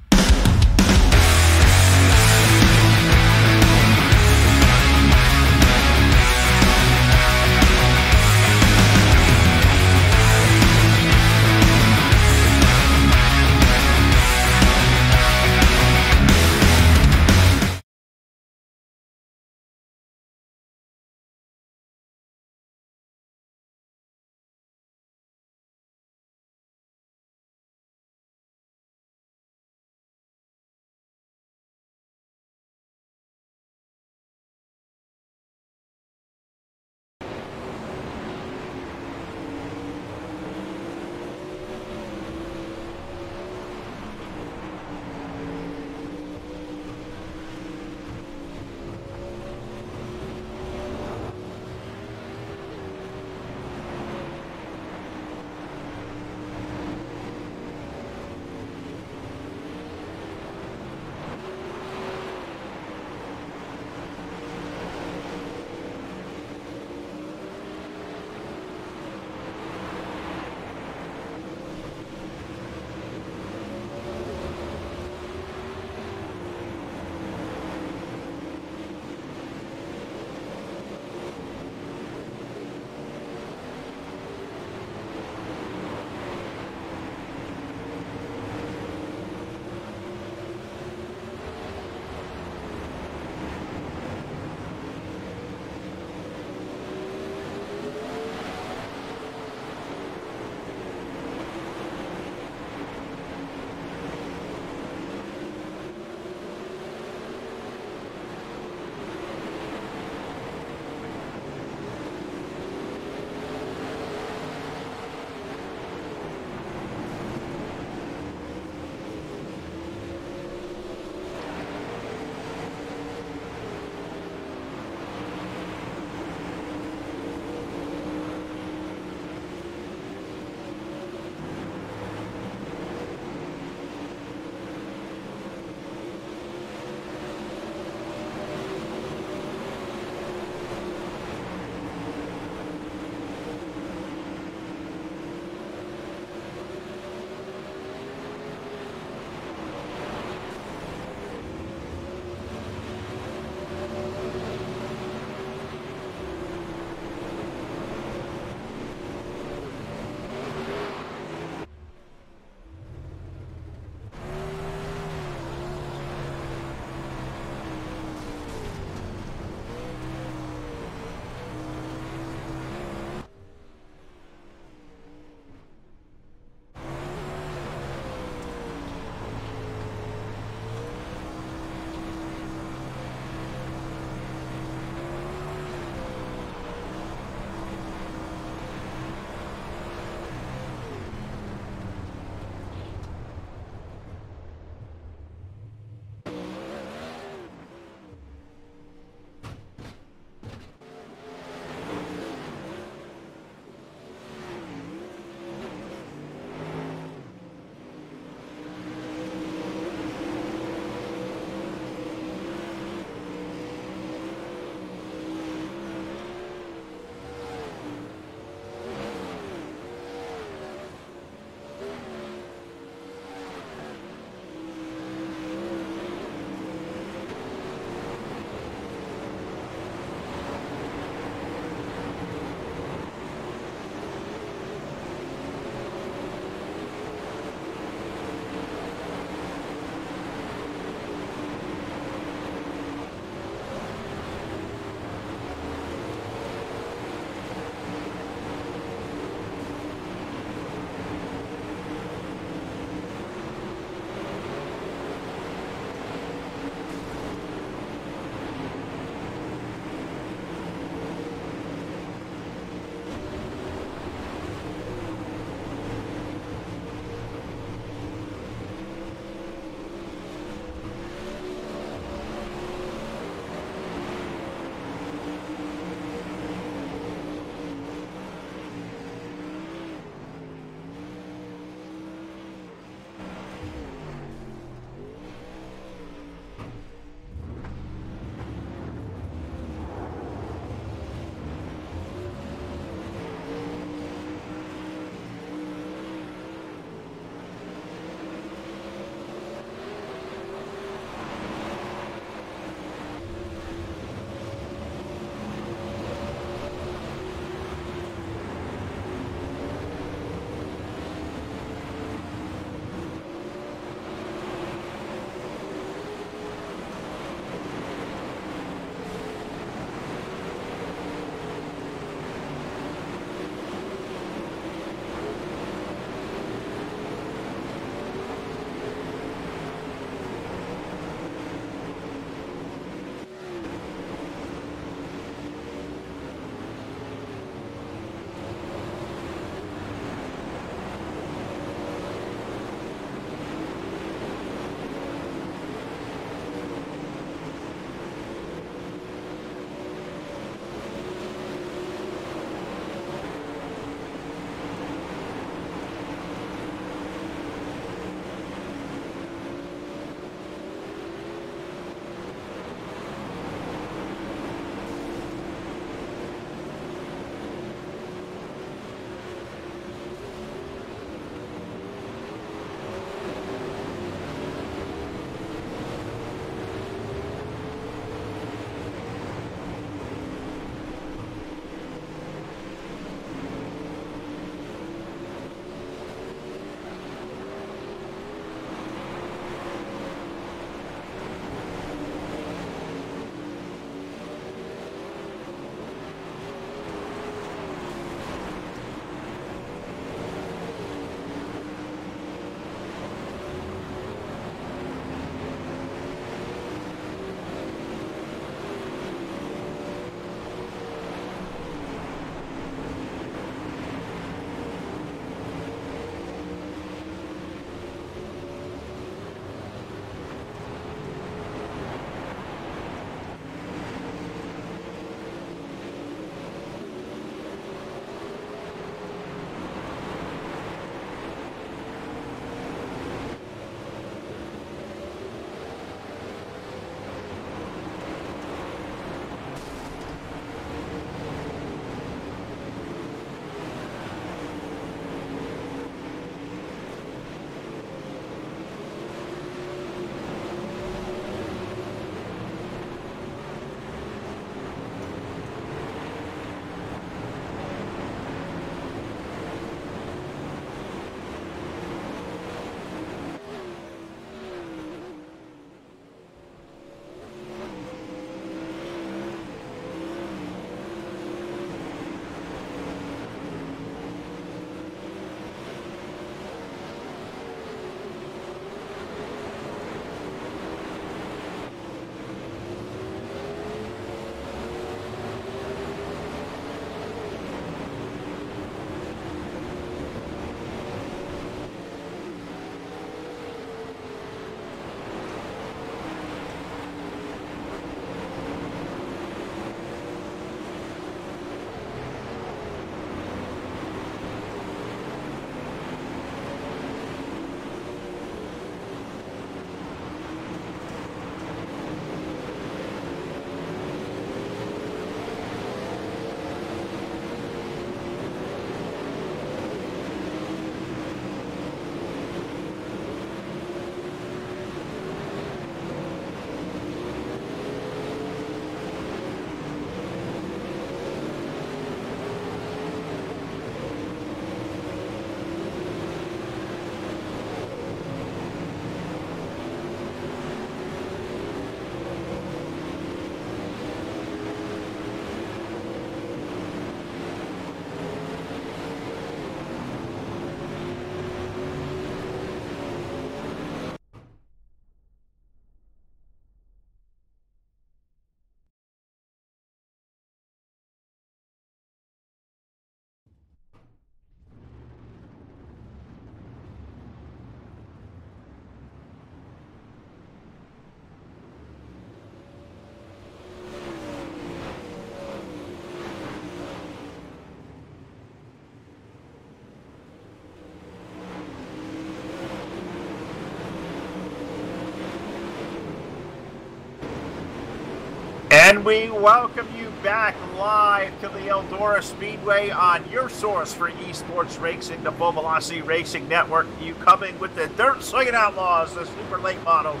And we welcome you back live to the Eldora Speedway on your source for esports racing, the Full Velocity Racing Network. You coming with the Dirt Slingin Outlaws, the super late models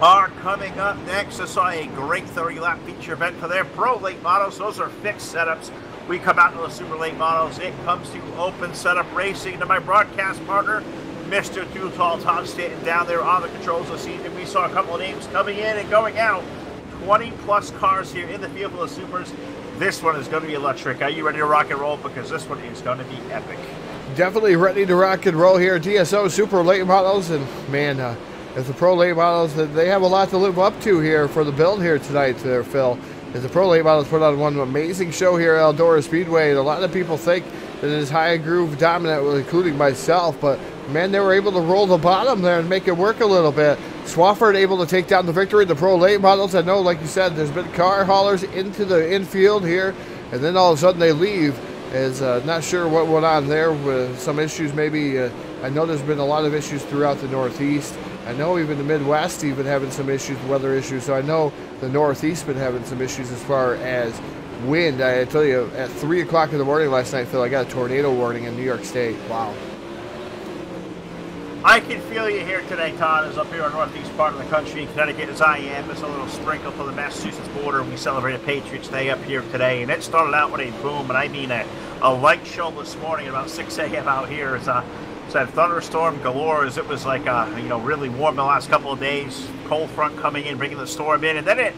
are coming up next. I saw a great 30-lap feature event for their pro late models. Those are fixed setups. We come out to the super late models. It comes to open setup racing. To my broadcast partner, Mr. Too Tall Tom Stanton down there on the controls this evening. We saw a couple of names coming in and going out. 20-plus cars here in the field for the supers. This one is going to be electric. Are you ready to rock and roll? Because this one is going to be epic.
Definitely ready to rock and roll here. DSO Super Late Models. And, man, as the Pro Late Models, they have a lot to live up to here for the build here tonight, Phil. As the Pro Late Models put on one amazing show here at Eldora Speedway. And a lot of people think that it is high groove dominant, including myself. But, man, they were able to roll the bottom there and make it work a little bit. Swafford able to take down the victory. The Pro Late Models, I know, like you said, there's been car haulers into the infield here, and then all of a sudden they leave. Is not sure what went on there with some issues. Maybe I know there's been a lot of issues throughout the Northeast. I know even the Midwest even having some issues, weather issues. So I know the Northeast been having some issues as far as wind. I tell you, at 3 o'clock in the morning last night, Phil, I got a tornado warning in New York State. Wow.
I can feel you here today, Todd, as up here in the northeast part of the country, Connecticut, as I am. It's a little sprinkle for the Massachusetts border. We celebrated Patriots Day up here today, and it started out with a boom, and I mean a light show this morning at about 6 a.m. out here. It's a thunderstorm galore, as it was like, really warm the last couple of days. Cold front coming in, bringing the storm in, and then it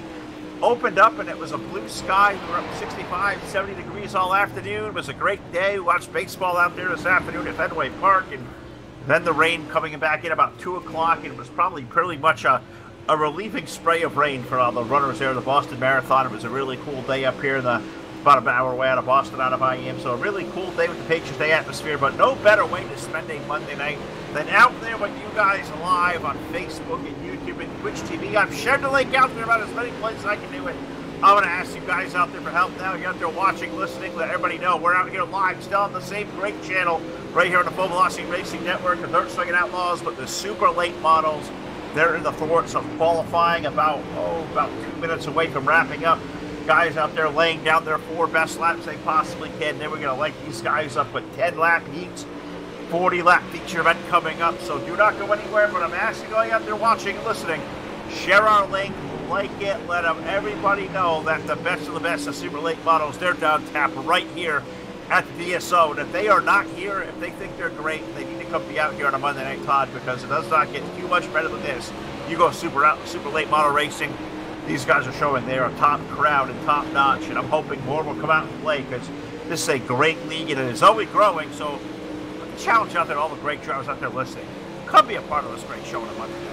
opened up, and it was a blue sky. We were up 65, 70 degrees all afternoon. It was a great day. We watched baseball out there this afternoon at Fenway Park, and then the rain coming back in about 2 o'clock. It was probably pretty much a relieving spray of rain for all the runners there at the Boston Marathon. It was a really cool day up here, about an hour away out of Boston, out of IEM. So a really cool day with the Patriots Day atmosphere, but no better way to spend a Monday night than out there with you guys live on Facebook and YouTube and Twitch TV. I've shared the link out there about as many places I can do it. I'm going to ask you guys out there for help now. You're out there watching, listening, let everybody know we're out here live, still on the same great channel right here on the Full Velocity Racing Network, the Dirt Slingin Outlaws, but the super late models, they're in the thwarts of qualifying, about 2 minutes away from wrapping up. Guys out there laying down their 4 best laps they possibly can. Then we're going to light these guys up with 10-lap heats, 40-lap feature event coming up. So do not go anywhere, but I'm asking all you out there watching and listening, share our link, like it, let everybody know that the best of the best of super late models, they're down tap right here at the DSO. And if they are not here, if they think they're great, they need to come be out here on a Monday night, Todd, because it does not get too much better than this. You go super late model racing, these guys are showing they're a top crowd and top notch, and I'm hoping more will come out and play, because this is a great league and it is always growing. So challenge out there, all the great drivers out there listening, come be a part of this great show on a Monday night.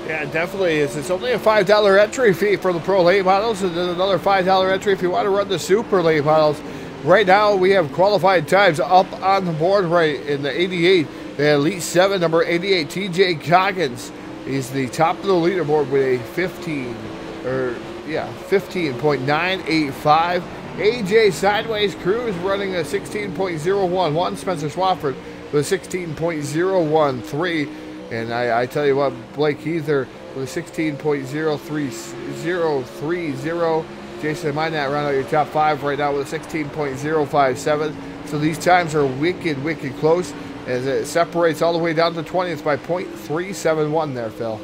Yeah, it definitely is. It's only a $5 entry fee for the Pro Late Models, and then another $5 entry if you want to run the Super Late Models. Right now, we have qualified times up on the board right in the 88. The Elite 7, number 88, TJ Coggins. He's the top of the leaderboard with a 15.985. AJ Sideways Cruz running a 16.011. Spencer Swafford with a 16.013. And I tell you what, Blake Heather with a 16.03030. Jason Minat round out your top 5 right now with a 16.057. So these times are wicked close as it separates all the way down to 20th by 0.371 there, Phil.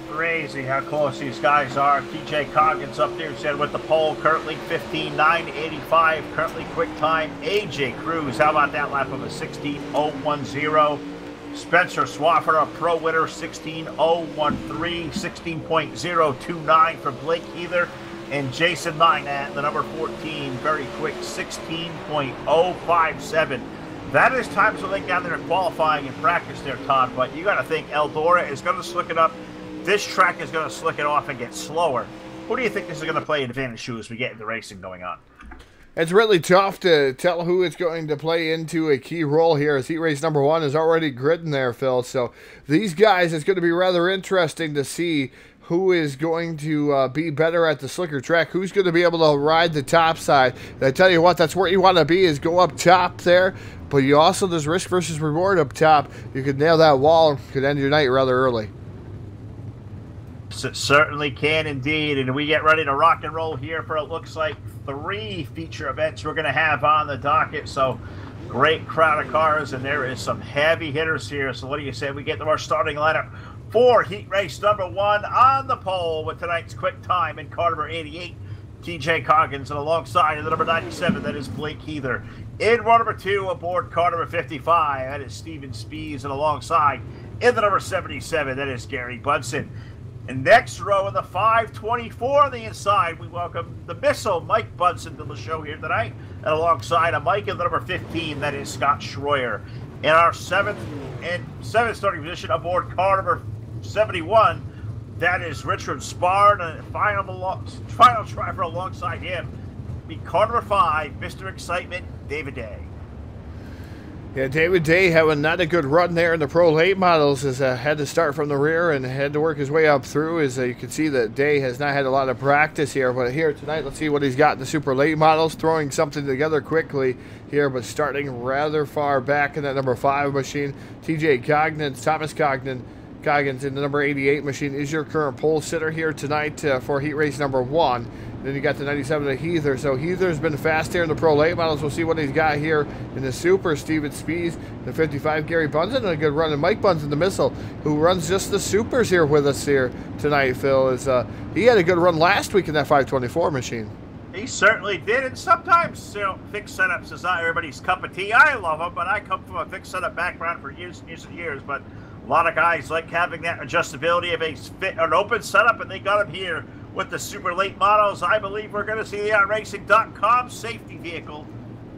Crazy how close these guys are. TJ Coggins up there said with the pole, currently 15.985, currently quick time. AJ Cruz, how about that lap of a 16.010? Spencer Swafford, our pro winner, 16.013, 16.029 for Blake Heather. And Jason Minat, the number 14, very quick, 16.057. That is times when they down there qualifying and practice there, Todd. But you got to think Eldora is going to slick it up. This track is going to slick it off and get slower. Who do you think this is going to play advantage to as we get into racing going on?
It's really tough to tell who is going to play into a key role here, as heat race number 1 is already gridding there, Phil. So these guys, it's going to be rather interesting to see who is going to be better at the slicker track, who's going to be able to ride the top side. And I tell you what, that's where you want to be, is go up top there. But you also, there's risk versus reward up top. You could nail that wall, could end your night rather early.
Certainly can indeed. And we get ready to rock and roll here for, it looks like, 3 feature events we're going to have on the docket. So great crowd of cars, and there is some heavy hitters here. So what do you say we get to our starting lineup for heat race number 1 on the pole with tonight's quick time in car number 88, TJ Coggins, and alongside the number 97, that is Blake Heather. In row number 2, aboard car number 55, that is Steven Spees, and alongside in the number 77, that is Gary Bunson. And next row in the 524 on the inside, we welcome the Missile, Mike Bunson, to the show here tonight. And alongside a Mike in the number 15, that is Scott Schroyer. In our seventh starting position aboard car number 71, that is Richard Spard. And final driver alongside him, be car number 5, Mr. Excitement, David Day.
Yeah, David Day having not a good run there in the Pro Late Models, has had to start from the rear and had to work his way up through. As you can see that Day has not had a lot of practice here, but here tonight, let's see what he's got in the Super Late Models, throwing something together quickly here, but starting rather far back in that number 5 machine. TJ Coggins, Thomas Coggins in the number 88 machine is your current pole sitter here tonight for heat race number 1. Then you got the 97 of Heather. So Heather's been fast here in the Pro Late Models. We'll see what he's got here in the Super. Steven Spees, the 55, Gary Bunson, and a good run. And Mike Bunson, the Missile, who runs just the Supers here with us here tonight, Phil. He had a good run last week in that 524 machine.
He certainly did, and sometimes, fixed setups is not everybody's cup of tea. I love them, but I come from a fixed setup background for years and years and years. But a lot of guys like having that adjustability of an open setup, and they got him here with the Super Late Models. I believe we're going to see the iRacing.com safety vehicle,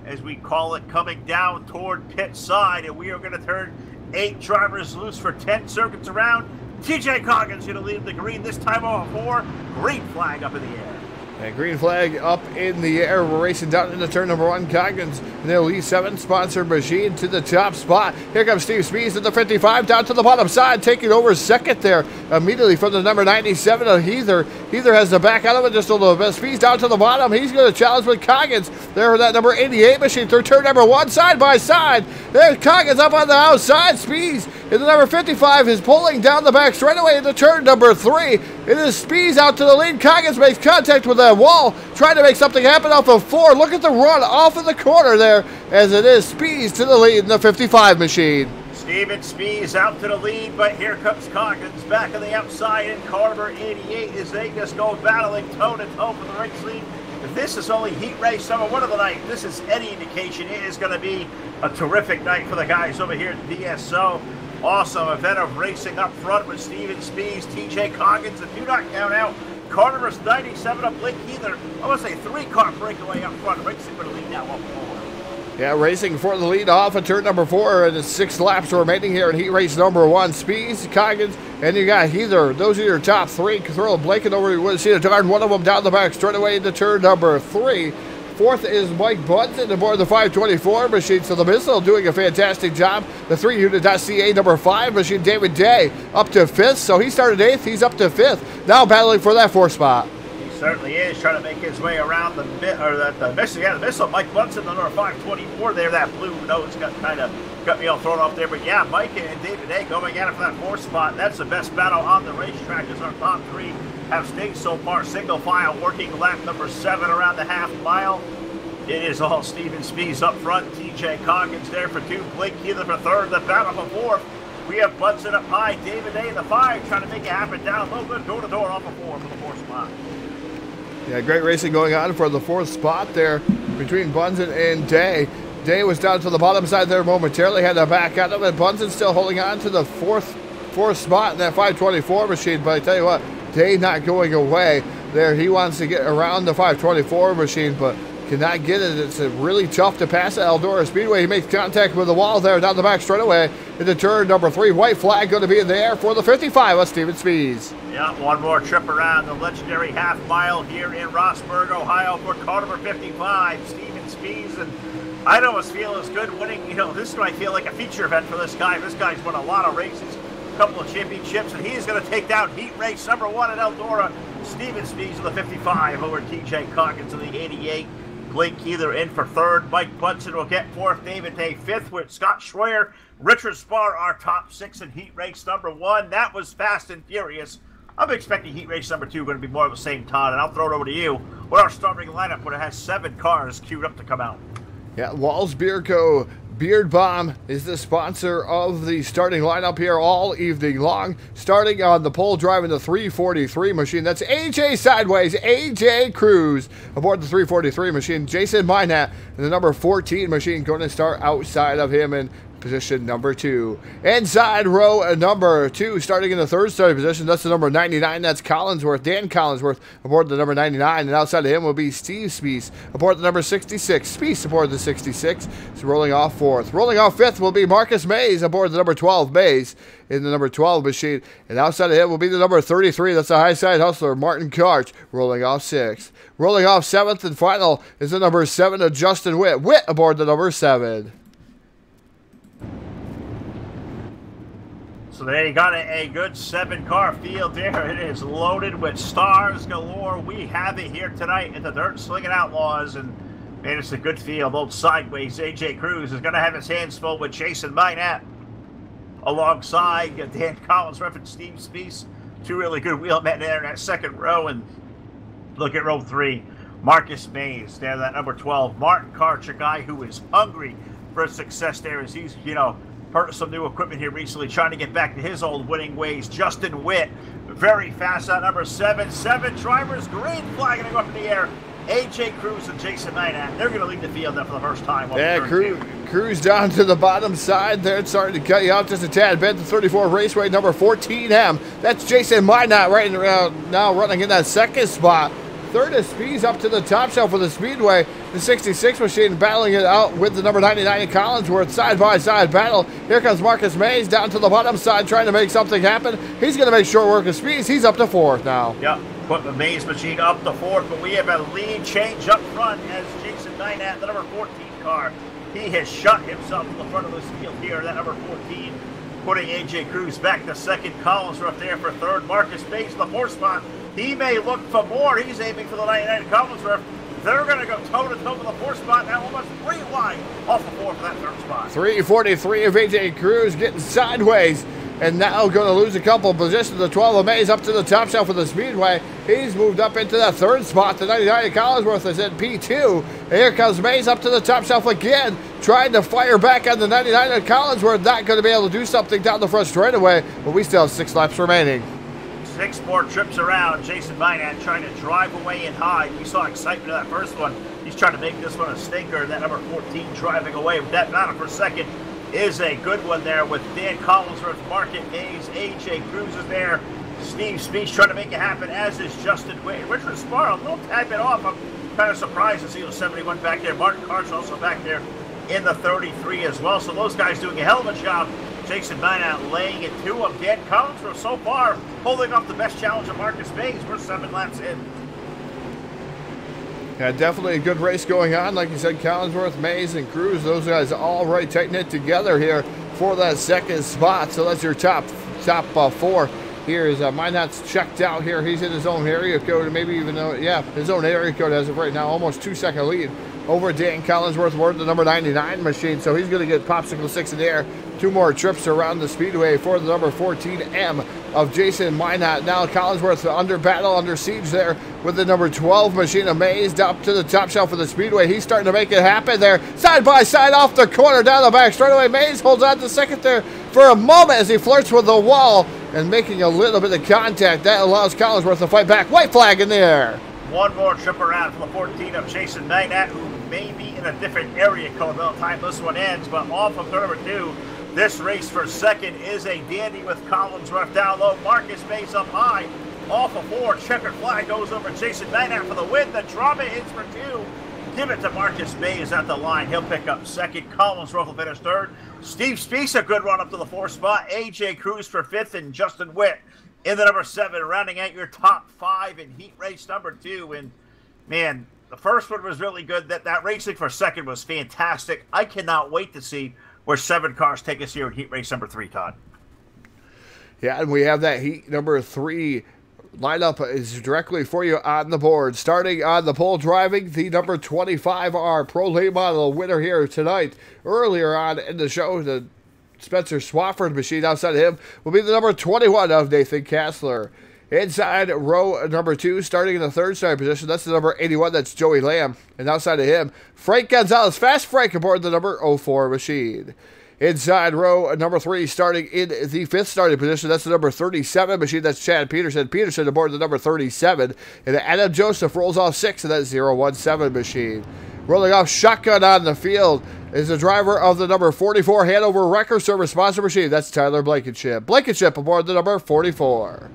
as we call it, coming down toward pit side, and we are going to turn 8 drivers loose for 10 circuits around. TJ Coggins going to lead the green this time on 4. Green flag up in the air.
And green flag up in the air. We're racing down into turn number 1. Coggins in the Elite 7 sponsored machine to the top spot. Here comes Steve Spees at the 55 down to the bottom side, taking over second there immediately from the number 97 of Heather. Heather has the back out of it just a little bit. Spees down to the bottom. He's going to challenge with Coggins there for that number 88 machine through turn number 1, side by side. There's Coggins up on the outside. Spees in the number 55 is pulling down the back straightaway into turn number 3. It is Spees out to the lead. Coggins makes contact with that wall, trying to make something happen off of 4. Look at the run off of the corner there, as it is Spees to the lead in the 55 machine.
Steven Spees out to the lead, but here comes Coggins back on the outside in car number 88 as they just go battling toe-to-toe for the race lead. If this is only heat race number 1 of the night, this is any indication, it is going to be a terrific night for the guys over here at DSO. Awesome event of racing up front with Steven Spees, TJ Coggins, and do not count out car number 97 of Blake Heather. I want to say 3-car breakaway up front, racing for the lead now up forward.
Yeah, racing for the lead off at turn number 4, and it's 6 laps remaining here in heat race number 1. Spees, Coggins, and you got Heather. Those are your top 3. Throw Blake and over, you would see the darn one of them down the back straight away into turn number 3. 4th is Mike Bunson aboard the 524 machine. So the Missile doing a fantastic job. The 3-unit.ca number 5 machine, David Day, up to 5th. So he started 8th. He's up to 5th. Now battling for that 4th spot.
He certainly is trying to make his way around the Missile. Yeah, the Missile, Mike Bunson, the number 524 there. That blue nose got me all thrown off there. But yeah, Mike and David Day going at it for that 4th spot. That's the best battle on the racetrack as our top 3 have stayed so far. Single file working lap number 7 around the half mile. It is all Steven Spees up front. TJ Coggins there for 2. Blake Heather for 3rd. The battle for 4th. We have Bunson up high. David Day in the 5 trying to make it happen down low. Good door to door off of 4 for the 4th spot.
Yeah, great racing going on for the 4th spot there between Bunson and Day. Day was down to the bottom side there momentarily, had to back out of it. Bunson still holding on to the fourth spot in that 524 machine, but I tell you what, Day not going away there. He wants to get around the 524 machine, but cannot get it. It's really tough to pass at Eldora Speedway. He makes contact with the wall there down the back straightaway into turn number 3. White flag going to be in the air for the 55 of Steven Spees.
Yeah, one more trip around the legendary half mile here in Rossburg, Ohio for car number 55, Steven Spees. And I almost feel as good winning, this might feel like a feature event for this guy. This guy's won a lot of races, a couple of championships, and he is going to take down heat race number 1 at Eldora. Steven Spees of the 55 over TJ Coggins of the 88. Blake Heather in for 3rd. Mike Bunson will get 4th. David Day 5th with Scott Schroyer. Richard Spar, our top 6 in heat race number 1. That was fast and furious. I'm expecting heat race number 2 going to be more of the same, Todd, and I'll throw it over to you with our starting lineup when it has 7 cars queued up to come out.
Yeah, Walls Beer Co. Beard Bomb is the sponsor of the starting lineup here all evening long. Starting on the pole, driving the 343 machine. That's AJ Sideways, AJ Cruz aboard the 343 machine. Jason Minat in the number 14 machine going to start outside of him in position number 2. Inside row number 2, starting in the third starting position, that's the number 99. That's Collinsworth, Dan Collinsworth aboard the number 99. And outside of him will be Steve Speece aboard the number 66. Speece aboard the 66. He's rolling off 4th. Rolling off 5th will be Marcus Mays aboard the number 12. Mays in the number 12 machine. And outside of him will be the number 33. That's the high side hustler, Martin Karch, rolling off 6th. Rolling off 7th and final is the number 7 of Justin Witt. Witt aboard the number 7.
So there you got a good 7-car field there. It is loaded with stars galore. We have it here tonight at the Dirt Slingin Outlaws, and man, it's a good field. Old Sideways AJ Cruz is going to have his hands full with Jason Minat alongside Dan Collinsworth and Steve Speece. 2 really good wheelmen there in that second row. And look at row 3. Marcus Mays there, that number 12. Martin Karch, a guy who is hungry for success there as he's, purchased some new equipment here recently, trying to get back to his old winning ways. Justin Witt, very fast on number 7. 7 drivers, green flag going up in the air. AJ Cruz and Jason Minat, they're going to lead the field now for the first time.
Yeah, Cruz down to the bottom side there. It's starting to cut you off just a tad bit. The 34 Raceway, number 14M. That's Jason Minat right around now running in that second spot. Third is Speeds up to the top shelf for the Speedway. The 66 machine battling it out with the number 99 Collinsworth. Side-by-side battle. Here comes Marcus Mays down to the bottom side trying to make something happen. He's going to make short work of Speeds. He's up to 4th now.
Yep, put the Mays machine up to 4th, but we have a lead change up front as Jason Minat, the number 14 car. He has shut himself to the front of this field here, that number 14. Putting AJ Cruz back to 2nd. Collinsworth there for 3rd. Marcus Mays in the 4th spot. He may look for more. He's aiming for the 99 Collinsworth. They're going to go toe-to-toe for the 4th spot. Now almost 3 wide off the 4 for that 3rd spot.
343 of AJ Cruz getting sideways. And now going to lose a couple positions. The 12 of Mays up to the top shelf for the Speedway. He's moved up into that 3rd spot. The 99 Collinsworth is in P2. And here comes Mays up to the top shelf again. Trying to fire back on the 99 at Collinsworth. Not going to be able to do something down the front straightaway. But we still have 6 laps remaining.
6 more trips around. Jason Minat trying to drive away and hide. We saw excitement in that first one. He's trying to make this one a stinker. That number 14 driving away with that battle for 2nd is a good one there with Dan Collinsworth, Marcus Mays, AJ Cruz is there. Steve Speece trying to make it happen, as is Justin Witt. Richard Sparrow, a little tad bit off. I'm kind of surprised to see the 71 back there. Martin Karch also back there in the 33 as well. So those guys doing a hell of a job. Jason Minat laying it to him. Dan Collinsworth so far holding up the best challenge of Marcus Mays. We're 7 laps in.
Yeah, definitely a good race going on. Like you said, Collinsworth, Mays, and Cruz, those guys all right tight knit together here for that 2nd spot. So that's your top 4. Here is Minat's checked out here. He's in his own area code, maybe even though, yeah, his own area code as of right now, almost 2-second lead over Dan Collinsworth, aboard the number 99 machine. So he's going to get Popsicle 6 in the air. 2 more trips around the Speedway for the number 14M of Jason Minat. Now Collinsworth under battle, under siege there with the number 12 machine of Mays up to the top shelf of the Speedway. He's starting to make it happen there. Side by side off the corner, down the back straightaway. Mays holds on to 2nd there for a moment as he flirts with the wall and making a little bit of contact. That allows Collinsworth to fight back. White flag in the air. 1
more trip around for the 14 of Jason Minat, who may be in a different area code by the time this one ends, but off of number 2. This race for 2nd is a dandy with Collinsworth down low. Marcus Mays up high. Off of 4. Checkered flag goes over Jason Minat for the win. The drama hits for 2. Give it to Marcus Mays at the line. He'll pick up 2nd. Collinsworth will finish 3rd. Steve Speece, a good run up to the 4th spot. AJ Cruz for 5th, and Justin Witt in the number 7, rounding out your top 5 in heat race number 2. And man, the first one was really good. That racing for 2nd was fantastic. I cannot wait to see where 7 cars take us here in heat race number 3, Todd.
Yeah, and we have that heat number 3 lineup is directly for you on the board. Starting on the pole, driving the number 25, our Pro Late Model winner here tonight. Earlier on in the show, the Spencer Swafford machine outside of him will be the number 21 of Nathan Kassler. Inside row number 2, starting in the third starting position, that's the number 81, that's Joey Lamb. And outside of him, Frank Gonzalez, Fast Frank aboard the number 04 machine. Inside row number 3, starting in the fifth starting position, that's the number 37 machine, that's Chad Peterson. Peterson aboard the number 37. And Adam Joseph rolls off 6 in that 017 machine. Rolling off shotgun on the field is the driver of the number 44 Hanover Record Service sponsor machine. That's Tyler Blankenship. Blankenship aboard the number 44.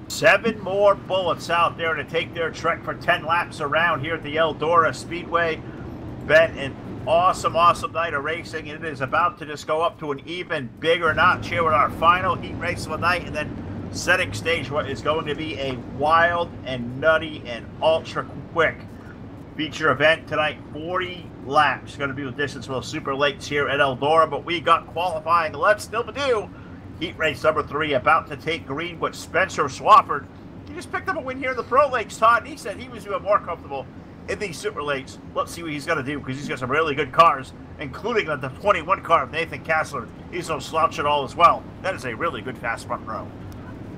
7 more bullets out there to take their trek for 10 laps around here at the Eldora Speedway. Been an awesome night of racing. It is about to just go up to an even bigger notch here with our final heat race of the night, and then setting stage what is going to be a wild and nutty and ultra quick feature event tonight. 40 laps. Going to be the distance for the super lates here at Eldora, but we got qualifying left still to do. Heat race number 3 about to take Greenwood. Spencer Swafford, he just picked up a win here in the Pro Lakes, Todd, and he said he was even more comfortable in these super lates. Let's see what he's going to do, because he's got some really good cars, including the 21 car of Nathan Kassler. He's no slouch at all as well. That is a really good fast front row.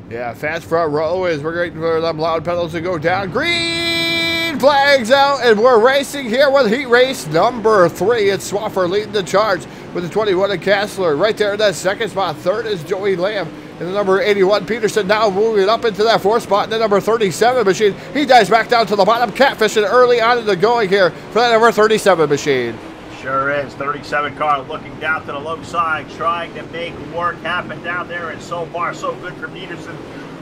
Yeah, fast front row is we're waiting for them loud pedals to go down. Green flags out, and we're racing here with heat race number 3. It's Swaffer leading the charge with the 21 of Kassler. Right there in that second spot. Third is Joey Lamb. And the number 81, Peterson, now moving up into that 4th spot. And the number 37 machine, he dives back down to the bottom, catfishing early on in the going here for that number 37 machine.
Sure is. 37 car looking down to the low side, trying to make work happen down there. And so far, so good for Peterson.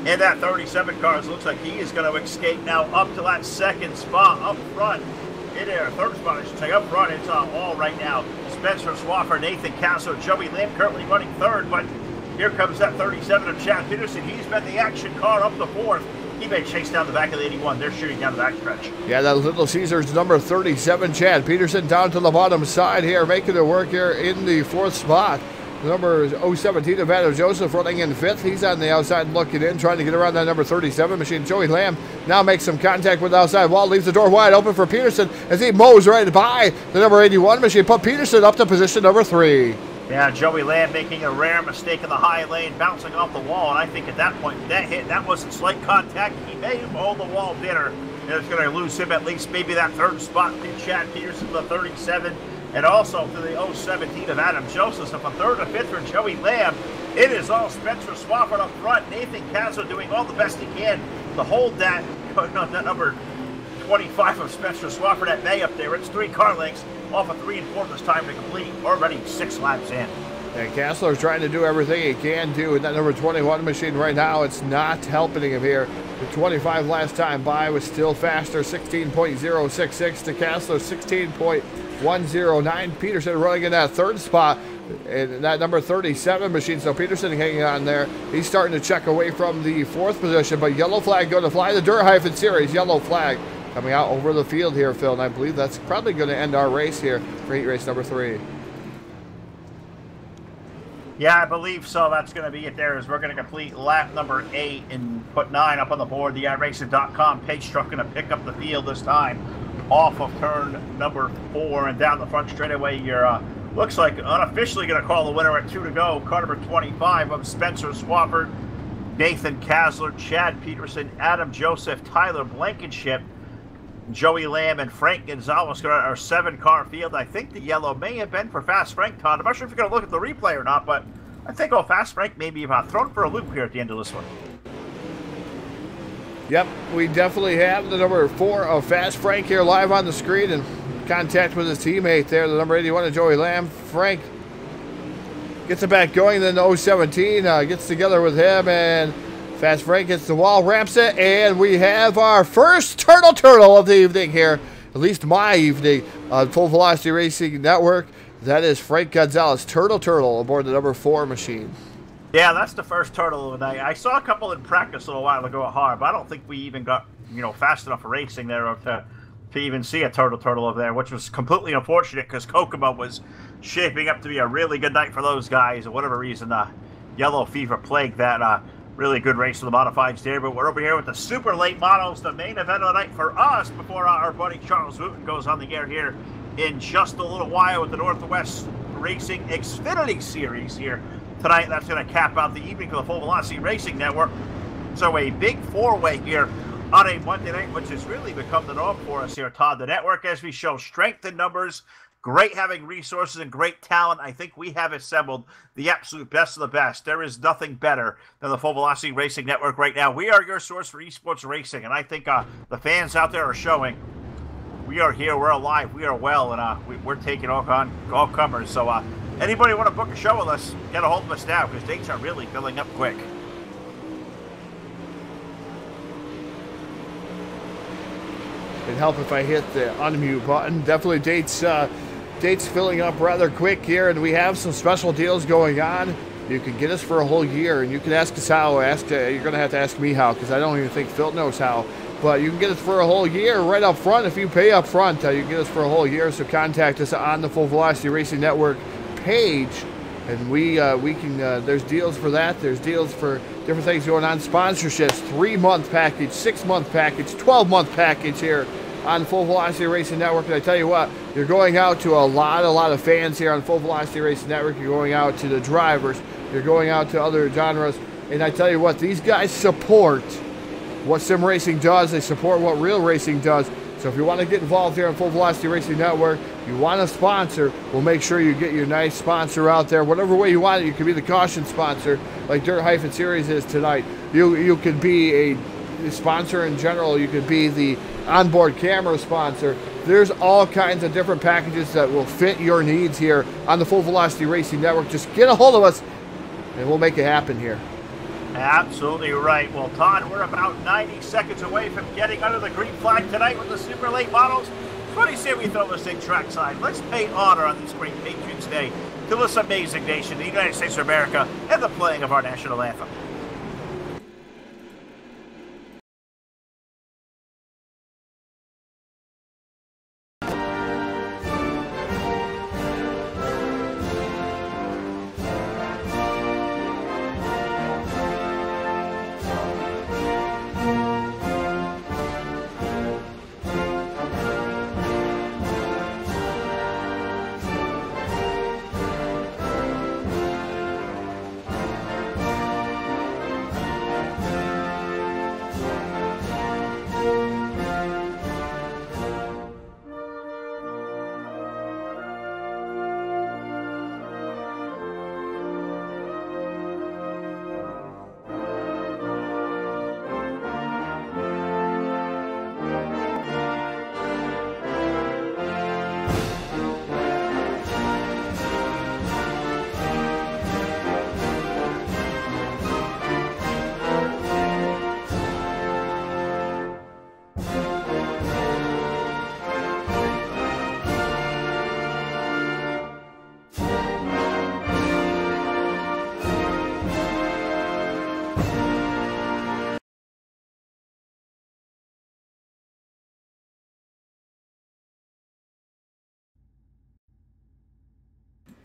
And that 37 car looks like he is going to escape now up to that second spot up front. In there, third spot, I should say, up front. It's all right now. Spencer Swaffer, Nathan Kassler, Joey Lamb currently running third, but here comes that 37 of Chad Peterson. He's been the action car up the 4th. He may chase down the back of the 81. They're shooting down the backstretch.
Yeah, that Little Caesars number 37, Chad Peterson, down to the bottom side here, making it work here in the 4th spot. The number 017 of Adam Joseph running in 5th. He's on the outside looking in, trying to get around that number 37 machine. Joey Lamb now makes some contact with the outside wall, leaves the door wide open for Peterson as he mows right by the number 81 machine. Put Peterson up to position number 3.
Yeah, Joey Lamb making a rare mistake in the high lane, bouncing off the wall, and I think at that point, that wasn't slight contact. He may have hold the wall dinner, and it's going to lose him at least maybe that 3rd spot to Chad Peterson, the 37, and also to the 017 of Adam Joseph. So from 3rd to 5th for Joey Lamb, it is all Spencer Swafford up front. Nathan Kassler doing all the best he can to hold that number 25 of Spencer Swafford at May up there. It's 3 car lengths off of 3 and 4 this time to complete. Already 6 laps in.
And Kassler's trying to do everything he can do in that number 21 machine right now. It's not helping him here. The 25 last time by was still faster, 16.066 to Kassler, 16.109. Peterson running in that 3rd spot in that number 37 machine. So Peterson hanging on there. He's starting to check away from the 4th position, but yellow flag going to fly. The Durhyphen Series yellow flag coming out over the field here, Phil, and I believe that's probably going to end our race here for heat race number 3.
Yeah, I believe so. That's going to be it there, as we're going to complete lap number 8 and put 9 up on the board. The iRacing.com page truck going to pick up the field this time off of turn number 4 and down the front straightaway. You're looks like unofficially going to call the winner at 2 to go. Car number 25 of Spencer Swafford, Nathan Kassler, Chad Peterson, Adam Joseph, Tyler Blankenship, Joey Lamb, and Frank Gonzalez got our 7-car field. I think the yellow may have been for Fast Frank, Todd. I'm not sure if you're going to look at the replay or not, but I think Fast Frank may be thrown for a loop here at the end of this one.
Yep, we definitely have the number 4 of Fast Frank here live on the screen, and contact with his teammate there, the number 81 of Joey Lamb. Frank gets it back going, then the 017 gets together with him, and Fast Frank hits the wall, ramps it, and we have our first turtle of the evening here, at least my evening, on Full Velocity Racing Network. That is Frank Gonzalez, turtle aboard the number 4 machine.
Yeah, that's the first turtle of the night. I saw a couple in practice a little while ago at Harb. I don't think we even got, fast enough racing there to even see a turtle over there, which was completely unfortunate because Kokomo was shaping up to be a really good night for those guys. For whatever reason, yellow fever plagued that really good race for the modifieds there. But we're over here with the super late models, the main event of the night for us before our buddy Charles Wooten goes on the air here in just a little while with the Northwest Racing Xfinity Series here tonight. That's going to cap out the evening for the Full Velocity Racing Network. So a big four-way here on a Monday night, which has really become the norm for us here on the network as we show strength in numbers, great having resources, and great talent. I think we have assembled the absolute best of the best. There is nothing better than the Full Velocity Racing Network right now. We are your source for esports racing, and I think the fans out there are showing we are here, we're alive, we are well, and we're taking all comers. So anybody want to book a show with us, get a hold of us now, because dates are really filling up quick.
It'd help if I hit the unmute button. Definitely dates filling up rather quick here, and we have some special deals going on. You can get us for a whole year, and you can ask us how. You're going to have to ask me how, because I don't even think Phil knows how. But you can get us for a whole year right up front. If you pay up front, you can get us for a whole year. So contact us on the Full Velocity Racing Network page, and we can. There's deals for that. There's deals for different things going on. Sponsorships, 3-month package, 6-month package, 12-month package here on Full Velocity Racing Network. And I tell you what, you're going out to a lot of fans here on Full Velocity Racing Network. You're going out to the drivers. You're going out to other genres. And I tell you what, these guys support what sim racing does. They support what real racing does. So if you want to get involved here on Full Velocity Racing Network, you want a sponsor, we'll make sure you get your nice sponsor out there. Whatever way you want it, you can be the caution sponsor like Dirt-Series is tonight. You could be a sponsor in general. You could be the onboard camera sponsor. There's all kinds of different packages that will fit your needs here on the Full Velocity Racing Network. Just get a hold of us and we'll make it happen here.
Absolutely right. Well, Todd, we're about 90 seconds away from getting under the green flag tonight with the super late models. What do you say we throw this thing trackside? Let's pay honor on this great Patriots Day to this amazing nation, the United States of America, and the playing of our national anthem.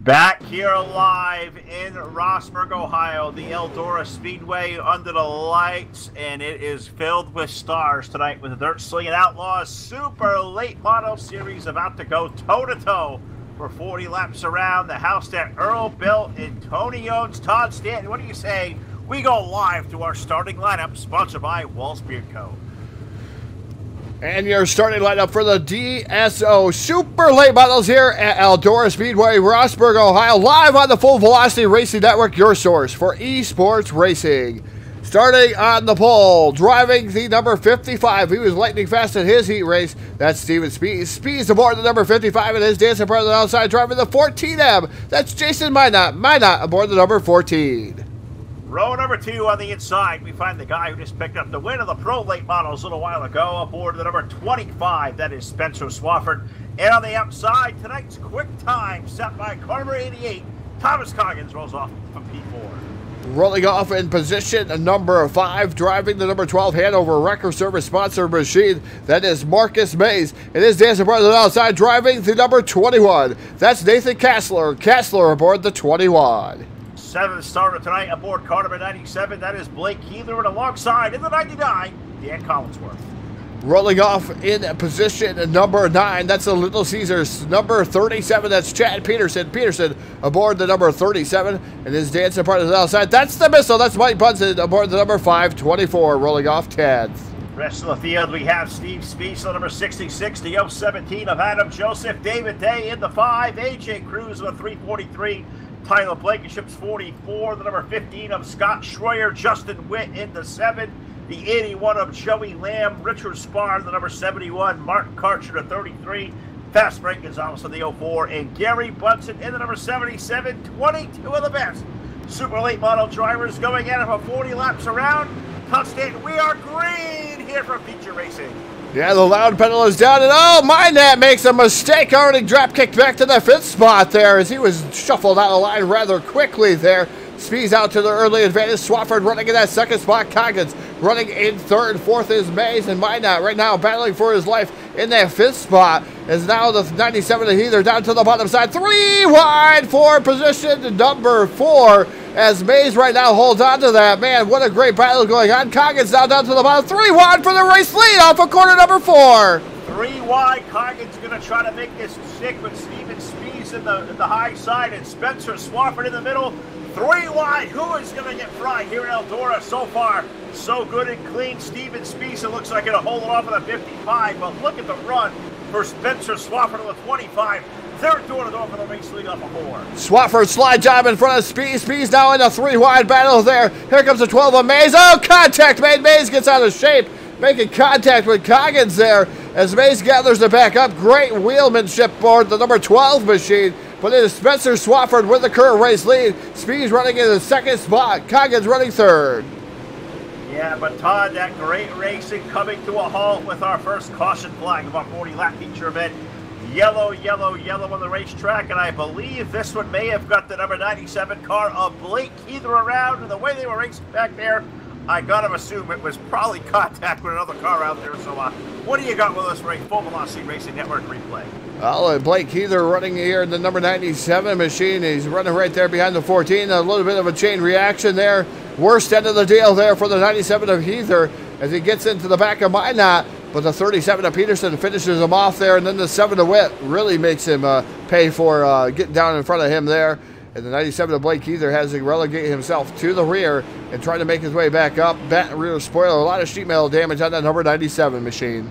Back here live in Rossburg, Ohio, the Eldora Speedway under the lights, and it is filled with stars tonight with the Dirt Slingin Outlaws Super Late Model Series about to go toe-to-toe for 40 laps around the house that Earl built and Tony owns. Todd Stanton, what do you say? We go live to our starting lineup, sponsored by Walls Beard Co.
And your starting lineup for the DSO Super Late Models here at Eldora Speedway, Rossburg, Ohio, live on the Full Velocity Racing Network, your source for esports racing. Starting on the pole, driving the number 55. He was lightning fast in his heat race. That's Steven Speeds aboard the number 55 and his dancing partner outside driving the 14M. That's Jason Minot aboard the number 14.
Row number 2 on the inside, we find the guy who just picked up the win of the Pro Late Models a little while ago aboard the number 25. That is Spencer Swafford. And on the outside, tonight's quick time set by Carver 88. Thomas Coggins rolls off from P4.
Rolling off in position number 5, driving the number 12 Hanover Record Service sponsor machine. That is Marcus Mays. It is dancing partner on the outside, driving the number 21. That's Nathan Kassler aboard the 21.
7th starter tonight aboard car number 97. That is Blake Keeler, and alongside in the 99, Dan Collinsworth.
Rolling off in position number 9, that's the Little Caesars. Number 37, that's Chad Peterson. Peterson aboard the number 37, and his dancing partner is outside. That's the Missile, that's Mike Bunsen aboard the number 524, rolling off Tad's.
Rest of the field, we have Steve Spees, the number 66, the 017 of Adam Joseph, David Day in the 5, AJ Cruz with a 343, Tyler Blankenship's 44, the number 15 of Scott Schroyer, Justin Witt in the 7, the 81 of Joey Lamb, Richard Spar, the number 71, Martin Karcher, the 33, Fast Break is also the 04, and Gary Bunsen in the number 77, 22 of the best. Super late model drivers going at it for 40 laps around. Touchdown, we are green here for Feature Racing.
Yeah, the loud pedal is down, and oh, Mindat makes a mistake, already drop kicked back to the 5th spot there as he was shuffled out of the line rather quickly there. Speeds out to the early advantage. Swafford running in that 2nd spot. Coggins running in 3rd. 4th is Mays, and Mindat right now battling for his life in that 5th spot. Is now the 97 of Heather down to the bottom side. 3 wide for position number 4 as Mays right now holds on to that. Man, what a great battle going on. Coggins now down to the bottom. 3 wide for the race lead off of corner number 4.
3 wide. Coggins going to try to make this stick with Steven Spees in the high side and Spencer Swafford in the middle. 3 wide. Who is going to get fried here in Eldora? So far, so good and clean. Steven Spees, it looks like it'll hold it off with a 55, but look at the run for Spencer Swafford with 25. They're door-to-door for the race lead off of 4.
Swafford slide job in front of Spees. Spees now in a 3 wide battle there. Here comes the 12 of Mays. Oh, contact made. Mays gets out of shape, making contact with Coggins there as Mays gathers it back up. Great wheelmanship aboard the number 12 machine. But it is Spencer Swafford with the current race lead. Speeds running in the 2nd spot. Coggins running 3rd.
Yeah, but Todd, that great racing coming to a halt with our first caution flag of our 40-lap feature event. Yellow, yellow, yellow on the racetrack, and I believe this one may have got the number 97 car of Blake Heather around, and the way they were racing back there, I gotta assume it was probably contact with another car out there. So what do you got with us, Ray? Full Velocity Racing Network replay.
Well, Blake Heather running here in the number 97 machine. He's running right there behind the 14. A little bit of a chain reaction there. Worst end of the deal there for the 97 of Heather as he gets into the back of Minot. But the 37 of Peterson finishes him off there. And then the 7 of Witt really makes him pay for getting down in front of him there. And the 97 of Blake Heather has to relegate himself to the rear and try to make his way back up. Back rear spoiler, a lot of sheet metal damage on that number 97 machine.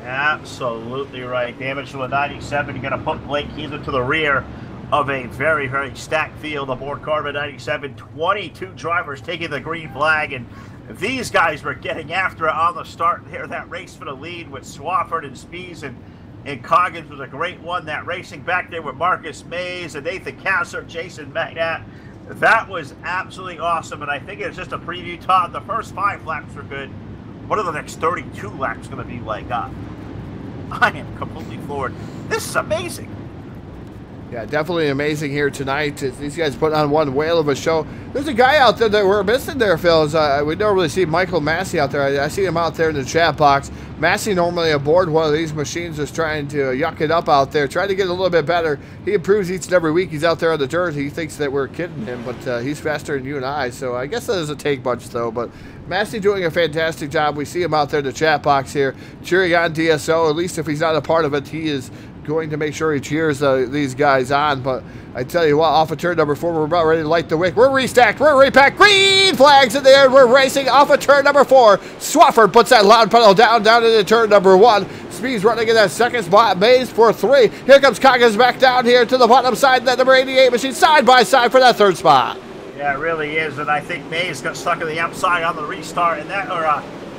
Absolutely right. Damage to a 97. You're going to put Blake Heather to the rear of a very, very stacked field aboard Carver 97. 22 drivers taking the green flag, and these guys were getting after it on the start there. That race for the lead with Swafford and Spees and Coggins was a great one. That racing back there with Marcus Mays and Nathan Kasser, Jason Magnat. That was absolutely awesome, and I think it's just a preview, Todd. The first 5 laps were good. What are the next 32 laps going to be like? I am completely floored. This is amazing.
Yeah, definitely amazing here tonight. These guys put on one whale of a show. There's a guy out there that we're missing there, Phil. We don't really see Michael Massey out there. I see him out there in the chat box. Massey normally aboard one of these machines is trying to yuck it up out there, trying to get a little bit better. He improves each and every week. He's out there on the dirt. He thinks that we're kidding him, but he's faster than you and I, so I guess that doesn't take much, though. But Massey doing a fantastic job. We see him out there in the chat box here, cheering on DSO. At least if he's not a part of it, he is going to make sure he cheers these guys on. But I tell you what, off of turn number 4, we're about ready to light the wick. We're restacked, we're repacked, green flags in the air. We're racing off of turn number 4. Swafford puts that loud pedal down into turn number 1. Speed's running in that 2nd spot. Mays for 3. Here comes Coggins back down here to the bottom side. That number 88 machine side by side for that 3rd spot.
Yeah, it really is, and I think Mays got stuck on the outside on the restart, and that,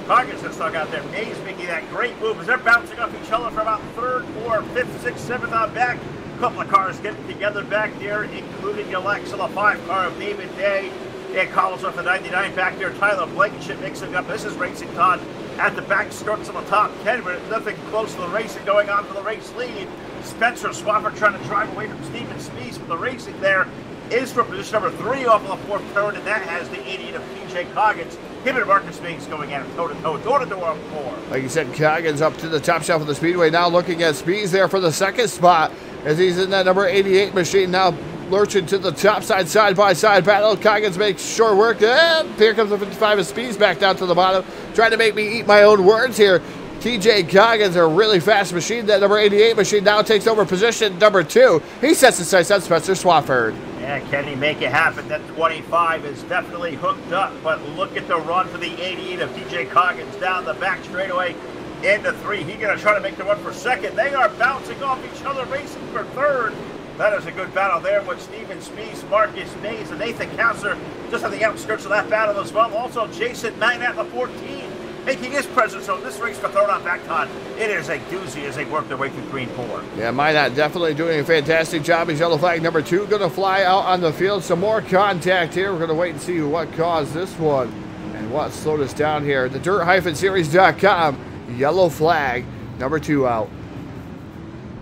Coggins got stuck out there. Mays making that great move as they're bouncing off each other for about 3rd, 4th, 5th, 6th, 7th on back. A couple of cars getting together back there, including Alexa, the 5 car of David Day. And Collins off the 99 back there. Tyler Blankenship mixing up. This is Racing Todd at the back starts on the top 10, but nothing close to the racing going on for the race lead. Spencer Swafford trying to drive away from Steven Spees, but the racing there is for position number 3 off of the 4th turn, and that has the 88 of TJ Coggins. Him and Marcus Spees going at it toe-to-toe, door-to-door on 4.
Like you said, Coggins up to the top shelf of the Speedway. Now looking at Spees there for the 2nd spot as he's in that number 88 machine now lurching to the top side, side-by-side battle. Coggins makes short work. And here comes the 55 of Spees back down to the bottom. Trying to make me eat my own words here. TJ Coggins, a really fast machine. That number 88 machine now takes over position number 2. He sets the sights on Spencer Swafford.
Yeah, can he make it happen? That 25 is definitely hooked up, but look at the run for the 88 of TJ Coggins down the back straightaway into 3. He's going to try to make the run for second. They are bouncing off each other, racing for third. That is a good battle there with Steven Spees, Marcus Mays, and Nathan Counselor just on the outskirts of that battle as well. Also, Jason Magnat, the 14, making his presence on this race for third on back time. It is a doozy as they work their way through green 4.
Yeah, Magnat definitely doing a fantastic job. He's yellow flag number 2, going to fly out on the field. Some more contact here. We're going to wait and see what caused this one and what slowed us down here. The dirt-series.com, yellow flag number 2 out.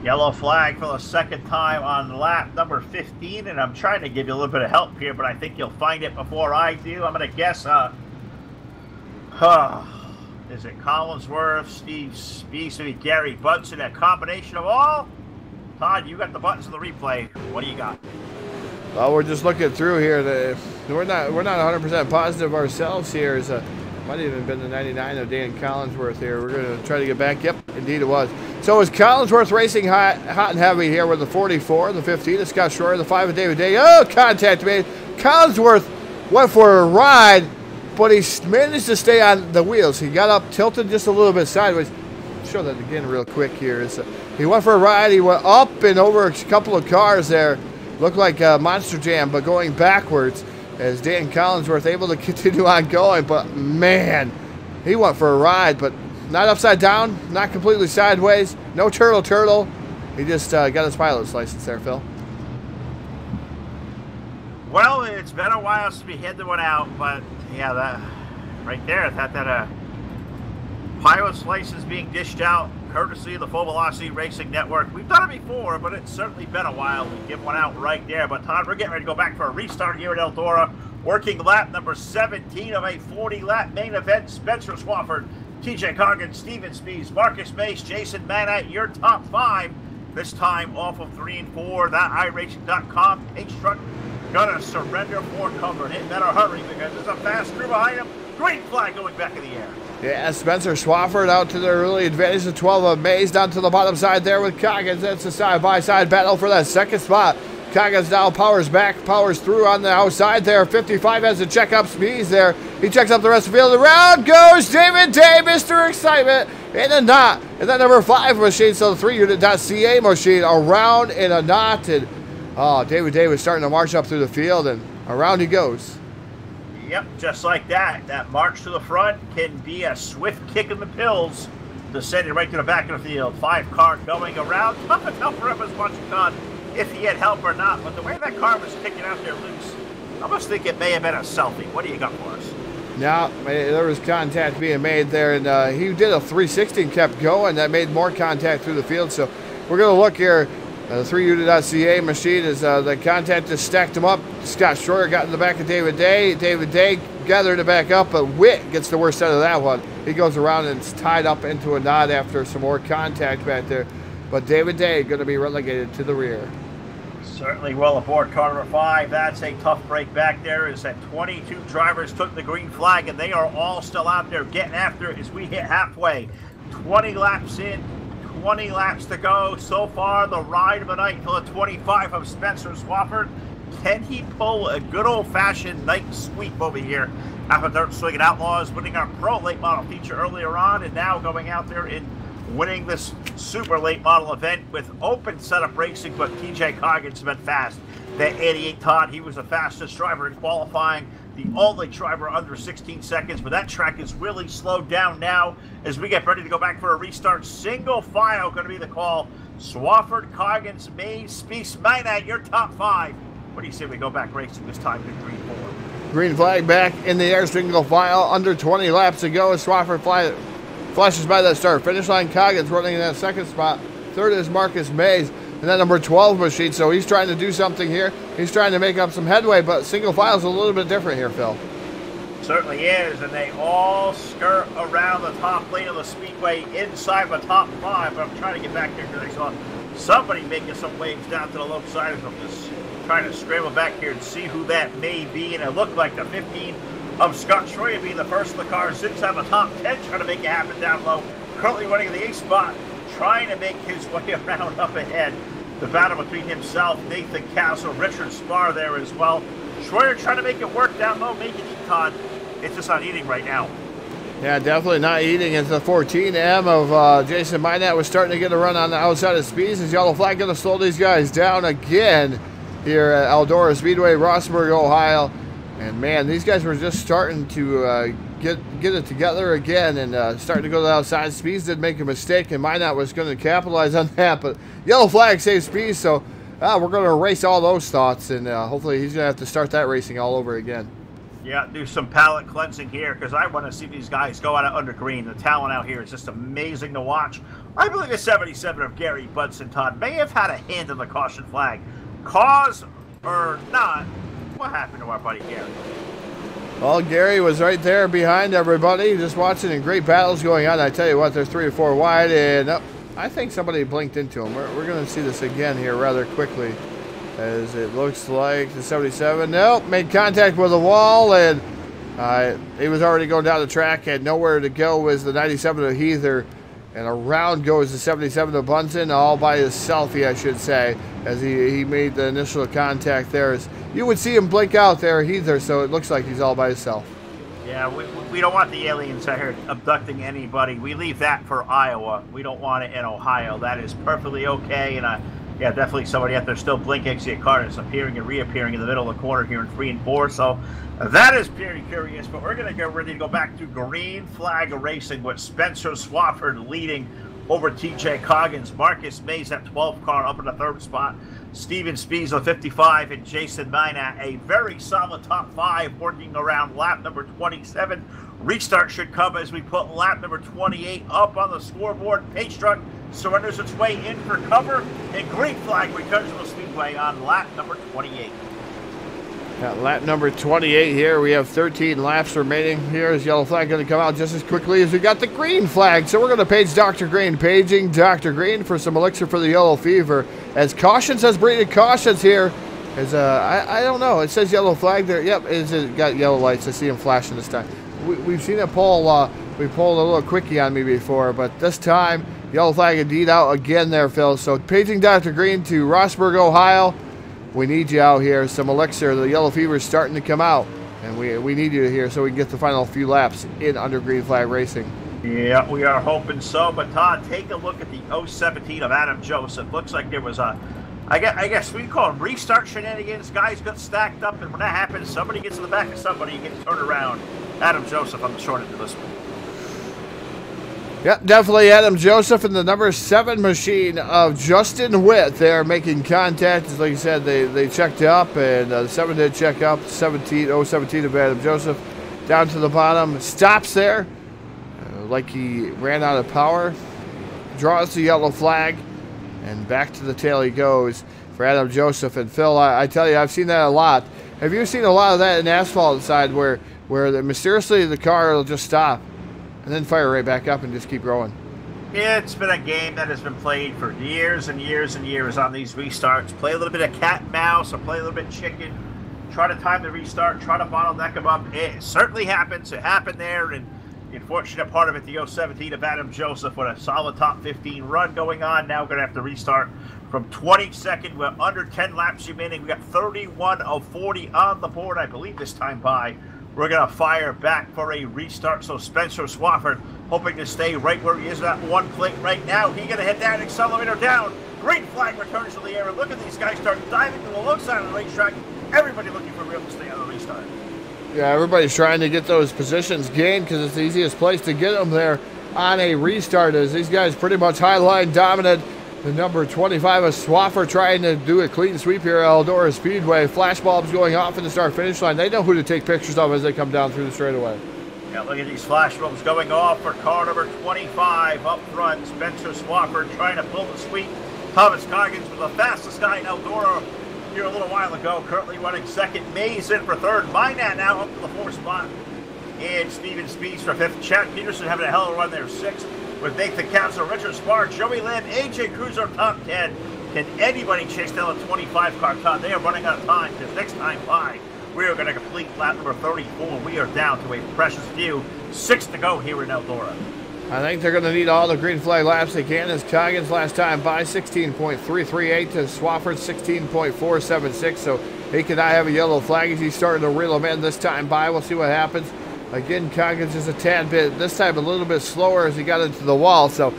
Yellow flag for the second time on lap number 15, and I'm trying to give you a little bit of help here, but I think you'll find it before I do. I'm going to guess, is it Collinsworth, Steve Spees, Gary Bunsen, a combination of all? Todd, you got the buttons of the replay. What do you got?
Well, we're just looking through here. We're not 100% positive ourselves here. It might have even been the 99 of Dan Collinsworth here. We're going to try to get back. Yep, indeed it was. So it's Collinsworth racing hot and heavy here with the 44, the 15 of Scott Schroyer, the 5 of David Day. Oh, contact made. Collinsworth went for a ride, but he managed to stay on the wheels. He got up, tilted just a little bit sideways. Show that again real quick here. He went for a ride. He went up and over a couple of cars there. Looked like a monster jam, but going backwards as Dan Collinsworth able to continue on going. But, man, he went for a ride, but not upside down, not completely sideways, no turtle. He just got his pilot's license there, Phil.
Well, it's been a while since we had the one out, but yeah, that right there, I thought that pilot's license being dished out courtesy of the Full Velocity Racing Network. We've done it before, but it's certainly been a while. We give one out right there. But Todd, we're getting ready to go back for a restart here at Eldora. Working lap number 17 of a 40-lap main event. Spencer Swafford, TJ Coggins, Steven Spees, Marcus Mace, Jason Magnat, your top 5. This time off of 3 and 4. That iRacing.com H truck gonna surrender for cover. And it better hurry because there's a fast crew behind him. Green flag going back in the air.
Yeah, Spencer Swafford out to the early advantage. The 12 of Mays down to the bottom side there with Coggins. That's a side-by-side battle for that second spot. Coggins now powers back, powers through on the outside there. 55 has to check up Speeds there. He checks up the rest of the field. Around goes David Day, Mr. Excitement, in a knot. And that number 5 machine, so the 3-unit.ca machine, around in a knot. And, David Day was starting to march up through the field, and around he goes.
Yep, just like that. That march to the front can be a swift kick in the pills to send it right to the back of the field. 5 car going around. Tough to tell for him as watching on if he had help or not. But the way that car was kicking out there loose, I almost think it may have been a selfie. What do you got for us?
Now, there was contact being made there, and he did a 360 and kept going. That made more contact through the field. So we're going to look here. The 3-unit.ca machine is the contact just stacked him up. Scott Schroyer got in the back of David Day. David Day gathered it back up, but Witt gets the worst out of that one. He goes around and is tied up into a knot after some more contact back there. But David Day going to be relegated to the rear.
Certainly well aboard car number 5. That's a tough break back there. Is that 22 drivers took the green flag, and they are all still out there getting after it as we hit halfway. 20 laps in. 20 laps to go. So far, the ride of the night for the 25 of Spencer Swafford. Can he pull a good old-fashioned night sweep over here after Dirt Slingin Outlaws, winning our pro late model feature earlier on, and now going out there and winning this super late model event with open setup racing, but TJ Coggins has been fast. That 88 Todd, he was the fastest driver in qualifying, the only driver under 16 seconds, but that track is really slowed down now as we get ready to go back for a restart. Single file going to be the call. Swafford, Coggins, Mays, Spees, Magnat, your top 5. What do you say we go back racing this time to 3-4?
Green flag back in the air, single file, under 20 laps to go. Swafford flashes by that start. Finish line, Coggins running in that second spot. Third is Marcus Mays. And that number 12 machine, so he's trying to do something here. He's trying to make up some headway, but single file is a little bit different here, Phil.
Certainly is, and they all skirt around the top lane of the Speedway inside the top 5. But I'm trying to get back there because I saw somebody making some waves down to the low side. I'm just trying to scramble back here and see who that may be. And it looked like the 15 of Scott Schroyer being the first of the cars inside the top 10, trying to make it happen down low. currently running in the 8th spot, trying to make his way around up ahead. The battle between himself, Nathan Castle, Richard Spar there as well. Schroyer trying to make it work down low, make it eat, Todd. It's just not eating right now.
Yeah, definitely not eating. It's the 14M of Jason Minat was starting to get a run on the outside of Speeds. Is yellow flag going to slow these guys down again here at Eldora Speedway, Rossburg, Ohio. And man, these guys were just starting to get it together again and starting to go to the outside. Speeds did make a mistake, and Minot was going to capitalize on that, but yellow flag saves Speeds, so we're going to erase all those thoughts, and hopefully he's going to have to start that racing all over again.
Yeah, do some palate cleansing here because I want to see these guys go out under green. The talent out here is just amazing to watch. I believe the 77 of Gary Budson, Todd, may have had a hand in the caution flag. Cause or not, what happened to our buddy Gary?
Well, Gary was right there behind everybody, just watching, and great battles going on. I tell you what, there's 3 or 4 wide, and I think somebody blinked into him. We're going to see this again here rather quickly, as it looks like the 77, nope, made contact with the wall, and he was already going down the track, had nowhere to go, was the 97 of Heather, and around goes the 77 of Bunsen, all by his selfie, I should say, as he made the initial contact there. As you would see him blink out there, Heather, so it looks like he's all by himself.
Yeah, we don't want the aliens out here abducting anybody. We leave that for Iowa. We don't want it in Ohio. That is perfectly okay, and yeah, definitely somebody out there still blinking. See a car that's appearing and reappearing in the middle of the corner here in 3 and 4. So that is pretty curious. But we're going to get ready to go back to green flag racing with Spencer Swafford leading over TJ Coggins. Marcus Mays at 12 car up in the 3rd spot. Steven Spees on 55 and Jason Minat a very solid top 5 working around lap number 27. Restart should come as we put lap number 28 up on the scoreboard. Pace truck surrenders its way in for cover, and green flag returns to the Speedway on lap number 28.
At lap number 28 here, we have 13 laps remaining. Here is yellow flag going to come out just as quickly as we got the green flag. So we're going to page Dr. Green, paging Dr. Green for some elixir for the yellow fever. As cautions has breeded cautions here. As I don't know, it says yellow flag there. Yep, it got yellow lights. I see him flashing this time. We've seen it pull. We pulled a little quickie on me before, but this time yellow flag indeed out again there, Phil. So paging Dr. Green to Rossburg, Ohio. We need you out here. Some elixir. The yellow fever is starting to come out, and we need you here so we can get the final few laps in under green flag racing.
Yeah, we are hoping so. But Todd, take a look at the 017 of Adam Joseph. Looks like there was a, I guess we call them restart shenanigans. Guys got stacked up, and when that happens, somebody gets in the back of somebody and gets turned around. Adam Joseph on the short end of this one.
Yep, definitely Adam Joseph and the number 7 machine of Justin Witt there making contact. As like you said, they checked up, and the 7 did check up. 17 of Adam Joseph down to the bottom. Stops there like he ran out of power. Draws the yellow flag, and back to the tail he goes for Adam Joseph. And Phil, I tell you, I've seen that a lot. Have you seen a lot of that in asphalt side where mysteriously the car will just stop and then fire right back up and just keep going?
Yeah, it's been a game that has been played for years and years and years on these restarts. Play a little bit of cat and mouse or play a little bit chicken. Try to time the restart, try to bottleneck them up. It certainly happens. It happened there, and the unfortunate part of it, the 017 of Adam Joseph with a solid top 15 run going on. Now we're going to have to restart from 22nd. We're under 10 laps remaining. We got 31 of 40 on the board, I believe, this time by. We're going to fire back for a restart. So Spencer Swafford hoping to stay right where he is at one plate right now. He's going to hit that accelerator down. Green flag returns to the air. And look at these guys start diving to the low side of the racetrack. Everybody looking for real estate on the restart. Yeah,
everybody's trying to get those positions gained because it's the easiest place to get them there on a restart, as these guys pretty much highline dominant. The number 25 of Swaffer trying to do a clean sweep here at Eldora Speedway. Flash bulbs going off in the start-finish line. They know who to take pictures of as they come down through the straightaway.
Yeah, look at these flash bulbs going off for car number 25 up front. Spencer Swaffer trying to pull the sweep. Thomas Coggins was the fastest guy in Eldora here a little while ago. Currently running second. Mays in for third. Minat now up to the 4th spot. And Steven Spees for 5th. Chad Peterson having a hell of a run there, 6th. With Nathan Council, Richard Spar, Joey Lamb, AJ Cruiser, top 10. Can anybody chase down a 25 car top? They are running out of time because next time by, we are going to complete lap number 34. We are down to a precious few. 6 to go here in Eldora.
I think they're going to need all the green flag laps they can, as Coggins last time by 16.338 to Swafford 16.476. So he cannot have a yellow flag as he's starting to reel him in this time by. We'll see what happens. Again, Coggins is a tad bit, this time a little bit slower as he got into the wall. So,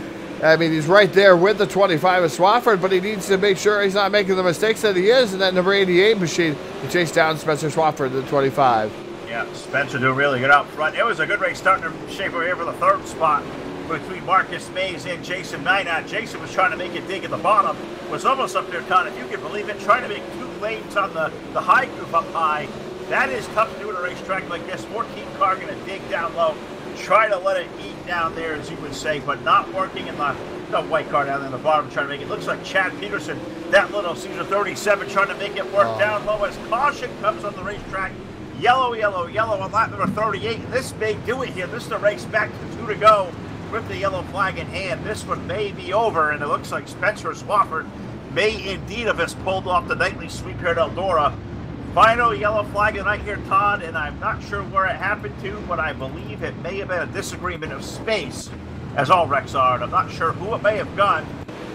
I mean, he's right there with the 25 of Swafford, but he needs to make sure he's not making the mistakes that he is in that number 88 machine to chase down Spencer Swafford, the 25.
Yeah, Spencer doing really good out front. It was a good race starting to shape over here for the third spot between Marcus Mays and Jason Minot. Jason was trying to make it dig at the bottom, was almost up there, Todd, if you can believe it, trying to make 2 lanes on the high groove up high. That is tough to do in a racetrack like this. 14 car going to dig down low, try to let it eat down there, as you would say, but not working in the white car down there in the bottom trying to make it. Looks like Chad Peterson, that little Caesar 37, trying to make it work down low as caution comes on the racetrack. Yellow, yellow, yellow on lap number 38. And this may do it here. This is the race back to 2 to go with the yellow flag in hand. This one may be over, and it looks like Spencer Swafford may indeed have just pulled off the nightly sweep here at Eldora. Final yellow flag of the night here, Todd, and I'm not sure where it happened to, but I believe it may have been a disagreement of space, as all wrecks are, and I'm not sure who it may have gone,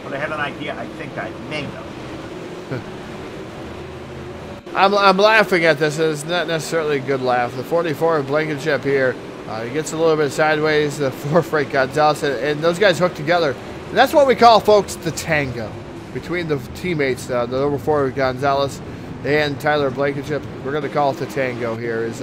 but I had an idea. I think I may know.
I'm laughing at this. It's not necessarily a good laugh. The 44 of Blankenship here, he gets a little bit sideways. The 4 Frank Gonzalez, and those guys hook together. And that's what we call, folks, the tango between the teammates. The number 4 of Gonzalez and Tyler Blankenship. We're going to call it the tango here. Is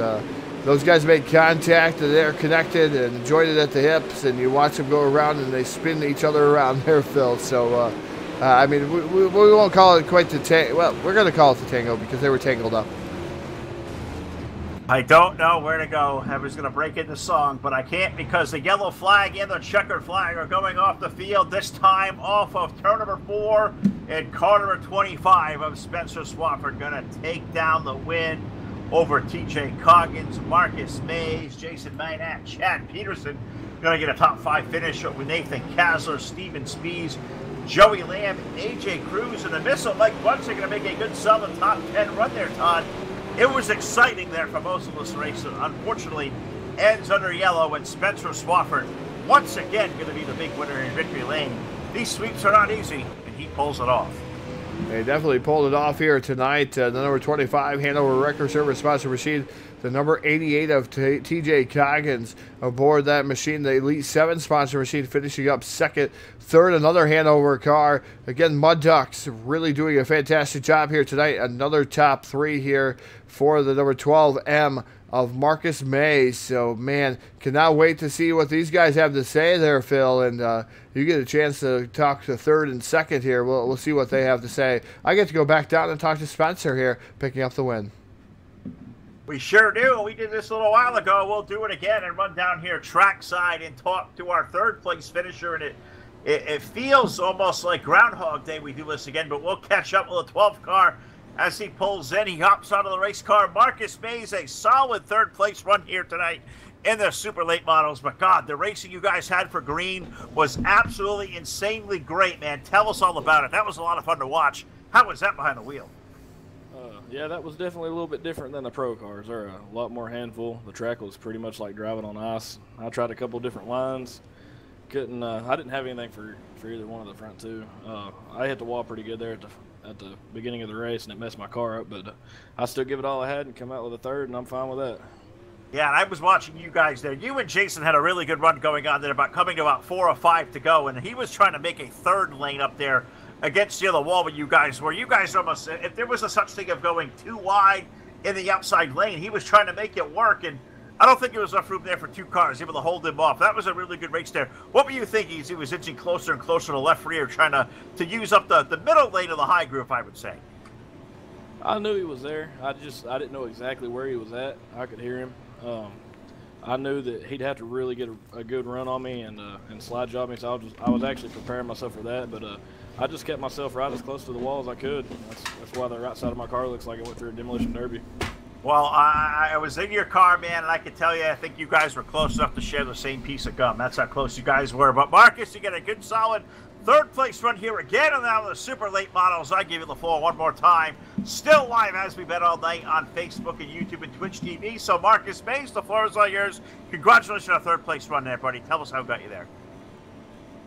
those guys make contact and they're connected and jointed at the hips, and you watch them go around and they spin each other around there, Phil. So. I mean, we won't call it quite the tango. Well, we're going to call it the tango because they were tangled up.
I don't know where to go. I was going to break into song, but I can't because the yellow flag and the checkered flag are going off the field, this time off of turn number 4 and car number 25 of Spencer Swafford. Going to take down the win over TJ Coggins, Marcus Mays, Jason Minat, Chad Peterson. Going to get a top 5 finish with Nathan Kasler, Steven Spees, Joey Lamb, AJ Cruz, and the missile Mike Bunce are going to make a good solid top 10 run there, Todd. It was exciting there for most of this race. Unfortunately, ends under yellow, and Spencer Swafford once again going to be the big winner in victory lane. These sweeps are not easy, and he pulls it off.
They definitely pulled it off here tonight. The number 25 Hanover Record Service sponsor machine. The number 88 of TJ Coggins aboard that machine. The Elite 7 sponsor machine finishing up second. Third, another Hanover car. Again, Mud Ducks really doing a fantastic job here tonight. Another top 3 here for the number 12M of Marcus May. So, man, cannot wait to see what these guys have to say there, Phil. And you get a chance to talk to third and second here. We'll see what they have to say. I get to go back down and talk to Spencer here, picking up the win.
We sure do. We did this a little while ago. We'll do it again and run down here trackside and talk to our third place finisher. And it feels almost like Groundhog Day we do this again, but we'll catch up with the 12th car as he pulls in. He hops out of the race car. Marcus Mays, a solid third place run here tonight in the super late models. But God, the racing you guys had for green was absolutely insanely great, man. Tell us all about it. That was a lot of fun to watch. How was that behind the wheel?
Yeah, that was definitely a little bit different than the pro cars. They're a lot more handful. The track was pretty much like driving on ice. I tried a couple different lines. Couldn't. I didn't have anything for either one of the front two. I hit the wall pretty good there at the beginning of the race, and it messed my car up. But I still give it all I had and come out with a third, and I'm fine with that.
Yeah, and I was watching you guys there. You and Jason had a really good run going on there, coming to about 4 or 5 to go, and he was trying to make a third lane up there against the other wall where you guys were. You guys almost, if there was a such thing of going too wide in the outside lane, he was trying to make it work, and I don't think there was enough room there for 2 cars, able to hold him off. That was a really good race there. What were you thinking as he was inching closer and closer to the left rear, trying to use up the middle lane of the high groove, I would say?
I knew he was there. I didn't know exactly where he was at. I could hear him. I knew that he'd have to really get a good run on me and slide job me, so I was actually preparing myself for that, but I just kept myself right as close to the wall as I could. That's why the right side of my car looks like it went through a demolition derby.
Well, I was in your car, man, and I can tell you, I think you guys were close enough to share the same piece of gum. That's how close you guys were. But Marcus, you get a good solid Third place run here again, and now the super late models. I give you the floor one more time. Still live as we bet all night on Facebook and YouTube and Twitch TV. So Marcus Mays, the floor is all yours. Congratulations on a third place run there, buddy. Tell us how it got you there.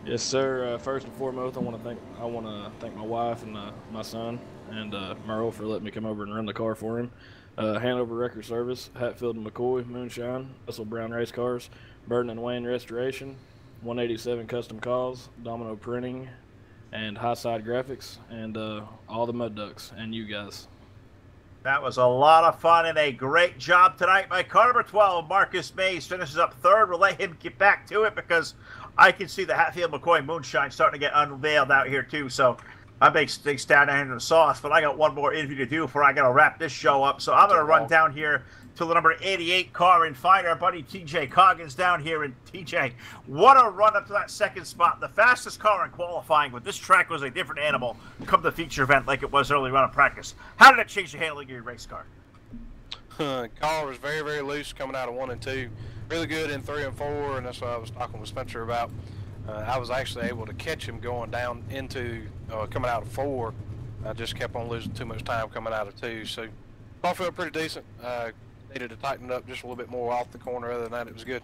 Yes, sir. First and foremost, I want to thank my wife and my son and Merle for letting me come over and run the car for him. Hanover Record Service, Hatfield and McCoy Moonshine, Russell Brown Race Cars, Burton and Wayne Restoration, 187 Custom Calls, Domino Printing, and Highside Graphics, and all the Mud Ducks, and you guys.
That was a lot of fun and a great job tonight by car number 12. Marcus Mays finishes up third. We'll let him get back to it because I can see the Hatfield McCoy Moonshine starting to get unveiled out here too. So I make things down there in the sauce, but I got one more interview to do before I got to wrap this show up. So I'm going to run down here to the number 88 car and find our buddy TJ Coggins down here. And TJ, what a run up to that second spot. The fastest car in qualifying, but this track was a different animal come the feature event like it was early run of practice. How did it change the handling of your race car?
Car was very, very loose coming out of 1 and 2. Really good in 3 and 4, and that's what I was talking with Spencer about. I was actually able to catch him going down into coming out of 4. I just kept on losing too much time coming out of 2. So car felt pretty decent. Needed to tighten it up just a little bit more off the corner. Other than that, it was good.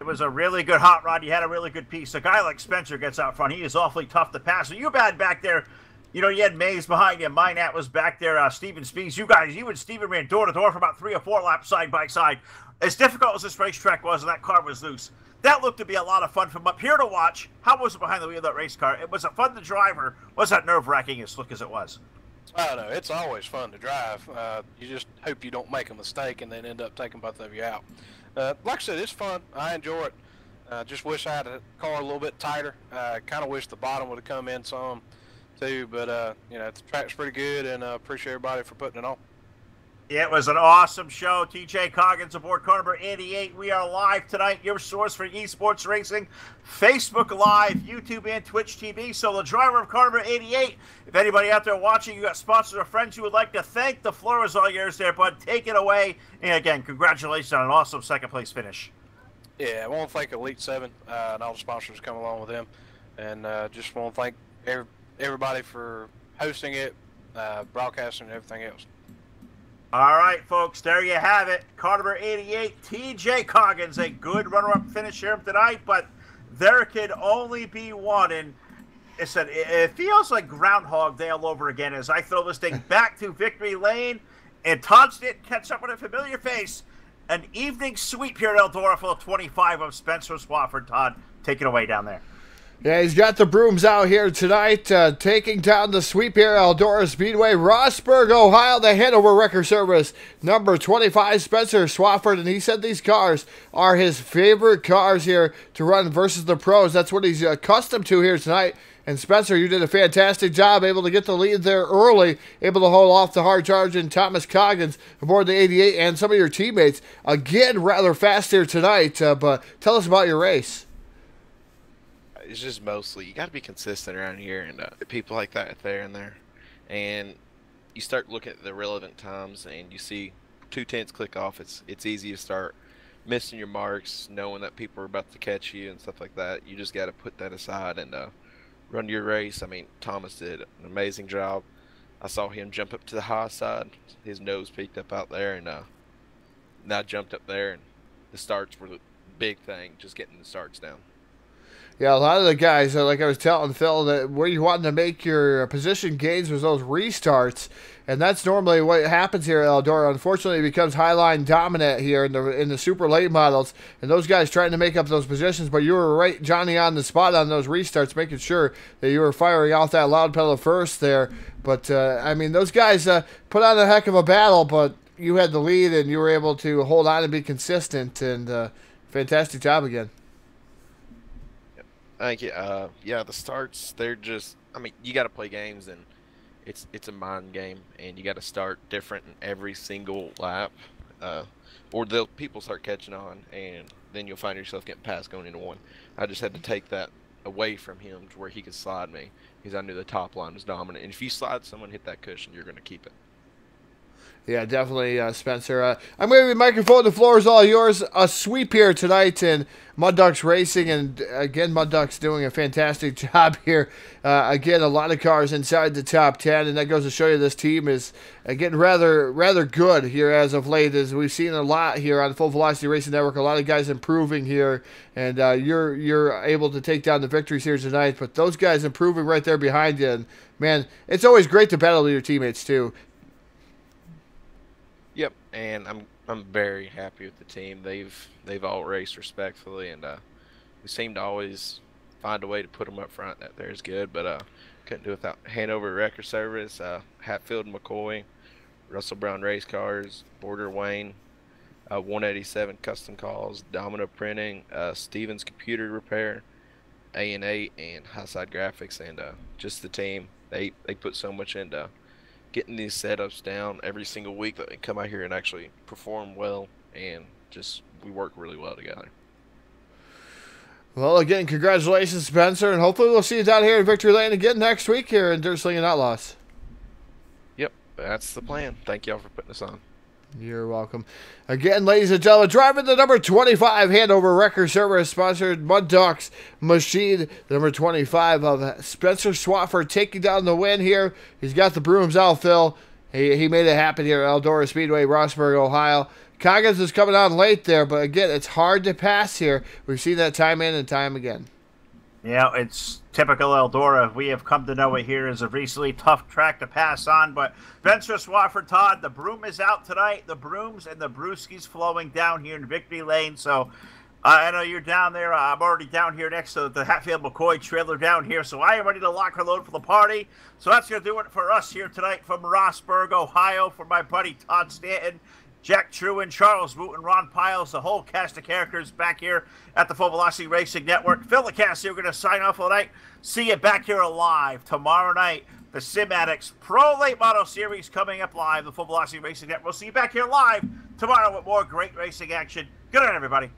It was a really good hot rod. You had a really good piece. A guy like Spencer gets out front. He is awfully tough to pass. So you bad back there. You know, you had Mays behind you. Minat was back there. Steven Spees. You and Steven ran door to door for about 3 or 4 laps side by side. As difficult as this racetrack was, and that car was loose, that looked to be a lot of fun from up here to watch. How was it behind the wheel of that race car? It was fun to drive, or was that nerve-wracking as slick as it was?
I don't know. It's always fun to drive. You just hope you don't make a mistake and then end up taking both of you out. Like I said, it's fun. I enjoy it. Just wish I had a car a little bit tighter. Kind of wish the bottom would have come in some too, but you know, the track's pretty good, and appreciate everybody for putting it on.
It was an awesome show. TJ Coggins aboard car number 88. We are live tonight. Your source for esports racing, Facebook Live, YouTube, and Twitch TV. So the driver of car number 88, if anybody out there watching, you got sponsors or friends you would like to thank, the floor is all yours there, bud. Take it away. And again, congratulations on an awesome second place finish.
Yeah, I want to thank Elite 7 and all the sponsors come along with them. And just want to thank everybody for hosting it, broadcasting, and everything else.
All right, folks, there you have it. Car number 88, TJ Coggins, a good runner-up finish here tonight, but there could only be one. And it feels like Groundhog Day all over again as I throw this thing back to victory lane, and Todd's did catch up with a familiar face. An evening sweep here at Eldora full of 25 of Spencer Swafford. Todd, take it away down there.
Yeah, he's got the brooms out here tonight, taking down the sweep here at Eldora Speedway, Rossburg, Ohio, the Hanover Record Service, number 25, Spencer Swafford, and he said these cars are his favorite cars here to run versus the pros. That's what he's accustomed to here tonight. And Spencer, you did a fantastic job, able to get the lead there early, able to hold off the hard charge and Thomas Coggins aboard the 88 and some of your teammates. Again, rather fast here tonight, but tell us about your race.
It's just mostly you got to be consistent around here, and people like that there and there, and you start looking at the relevant times and you see 2/10 click off. It's easy to start missing your marks, knowing that people are about to catch you and stuff like that. You just got to put that aside and run your race. I mean, Thomas did an amazing job. I saw him jump up to the high side, his nose peeked up out there, and I jumped up there, and the starts were the big thing, just getting the starts down.
Yeah, a lot of the guys, like I was telling Phil, that where you wanted to make your position gains was those restarts, and that's normally what happens here at Eldora. Unfortunately, it becomes highline dominant here in the super late models, and those guys trying to make up those positions. But you were right, Johnny, on the spot on those restarts, making sure that you were firing off that loud pedal first there. But I mean, those guys put on a heck of a battle, but you had the lead, and you were able to hold on and be consistent. And fantastic job again.
Thank you. Yeah, the starts, they're just, I mean, you got to play games, and it's a mind game, and you got to start different in every single lap, or people start catching on, and then you'll find yourself getting past going into one. I just had to take that away from him to where he could slide me, because I knew the top line was dominant, and if you slide someone, hit that cushion, you're going to keep it.
Yeah, definitely, Spencer. I'm going to be microphone. The floor is all yours. A sweep here tonight in Mud Ducks Racing, and again, Mud Ducks doing a fantastic job here. Again, a lot of cars inside the top 10, and that goes to show you this team is getting rather good here as of late. As we've seen a lot here on Full Velocity Racing Network, a lot of guys improving here, and you're able to take down the victories here tonight. But those guys improving right there behind you, and man, it's always great to battle your teammates too.
Yep, and I'm very happy with the team. They've all raced respectfully, and we seem to always find a way to put them up front. That there's good, but couldn't do without Hanover Record Service, Hatfield and McCoy, Russell Brown Race Cars, Border Wayne, 187 Custom Calls, Domino Printing, Stevens Computer Repair, A&A, and Highside Graphics, and just the team. They put so much into getting these setups down every single week that they come out here and actually perform well, and just we work really well together.
Well, again, congratulations, Spencer, and hopefully we'll see you down here in Victory Lane again next week here in Dirt Slingin Outlaws.
Yep, that's the plan. Thank y'all for putting us on.
You're welcome. Again, ladies and gentlemen, driving the number 25 Hanover Record Service sponsored Mud Ducks Machine, the number 25 of Spencer Swafford taking down the win here. He's got the brooms out, Phil. He made it happen here at Eldora Speedway, Rossburg, Ohio. Coggins is coming on late there, but again, it's hard to pass here. We've seen that time in and time again.
Yeah, it's typical Eldora. We have come to know it here as a recently tough track to pass on. But Spencer Swafford, Todd, the broom is out tonight. The brooms and the brewskis flowing down here in Victory Lane. So I know you're down there. I'm already down here next to the Hatfield McCoy trailer down here. So I am ready to lock our load for the party. So that's going to do it for us here tonight from Rossburg, Ohio, for my buddy Todd Stanton, Jack Truin, Charles Wooten, Ron Piles, the whole cast of characters back here at the Full Velocity Racing Network. Phil LeCassie, we're going to sign off tonight. See you back here live tomorrow night. The Sim Addicts Pro Late Model Series coming up live. The Full Velocity Racing Network. We'll see you back here live tomorrow with more great racing action. Good night, everybody.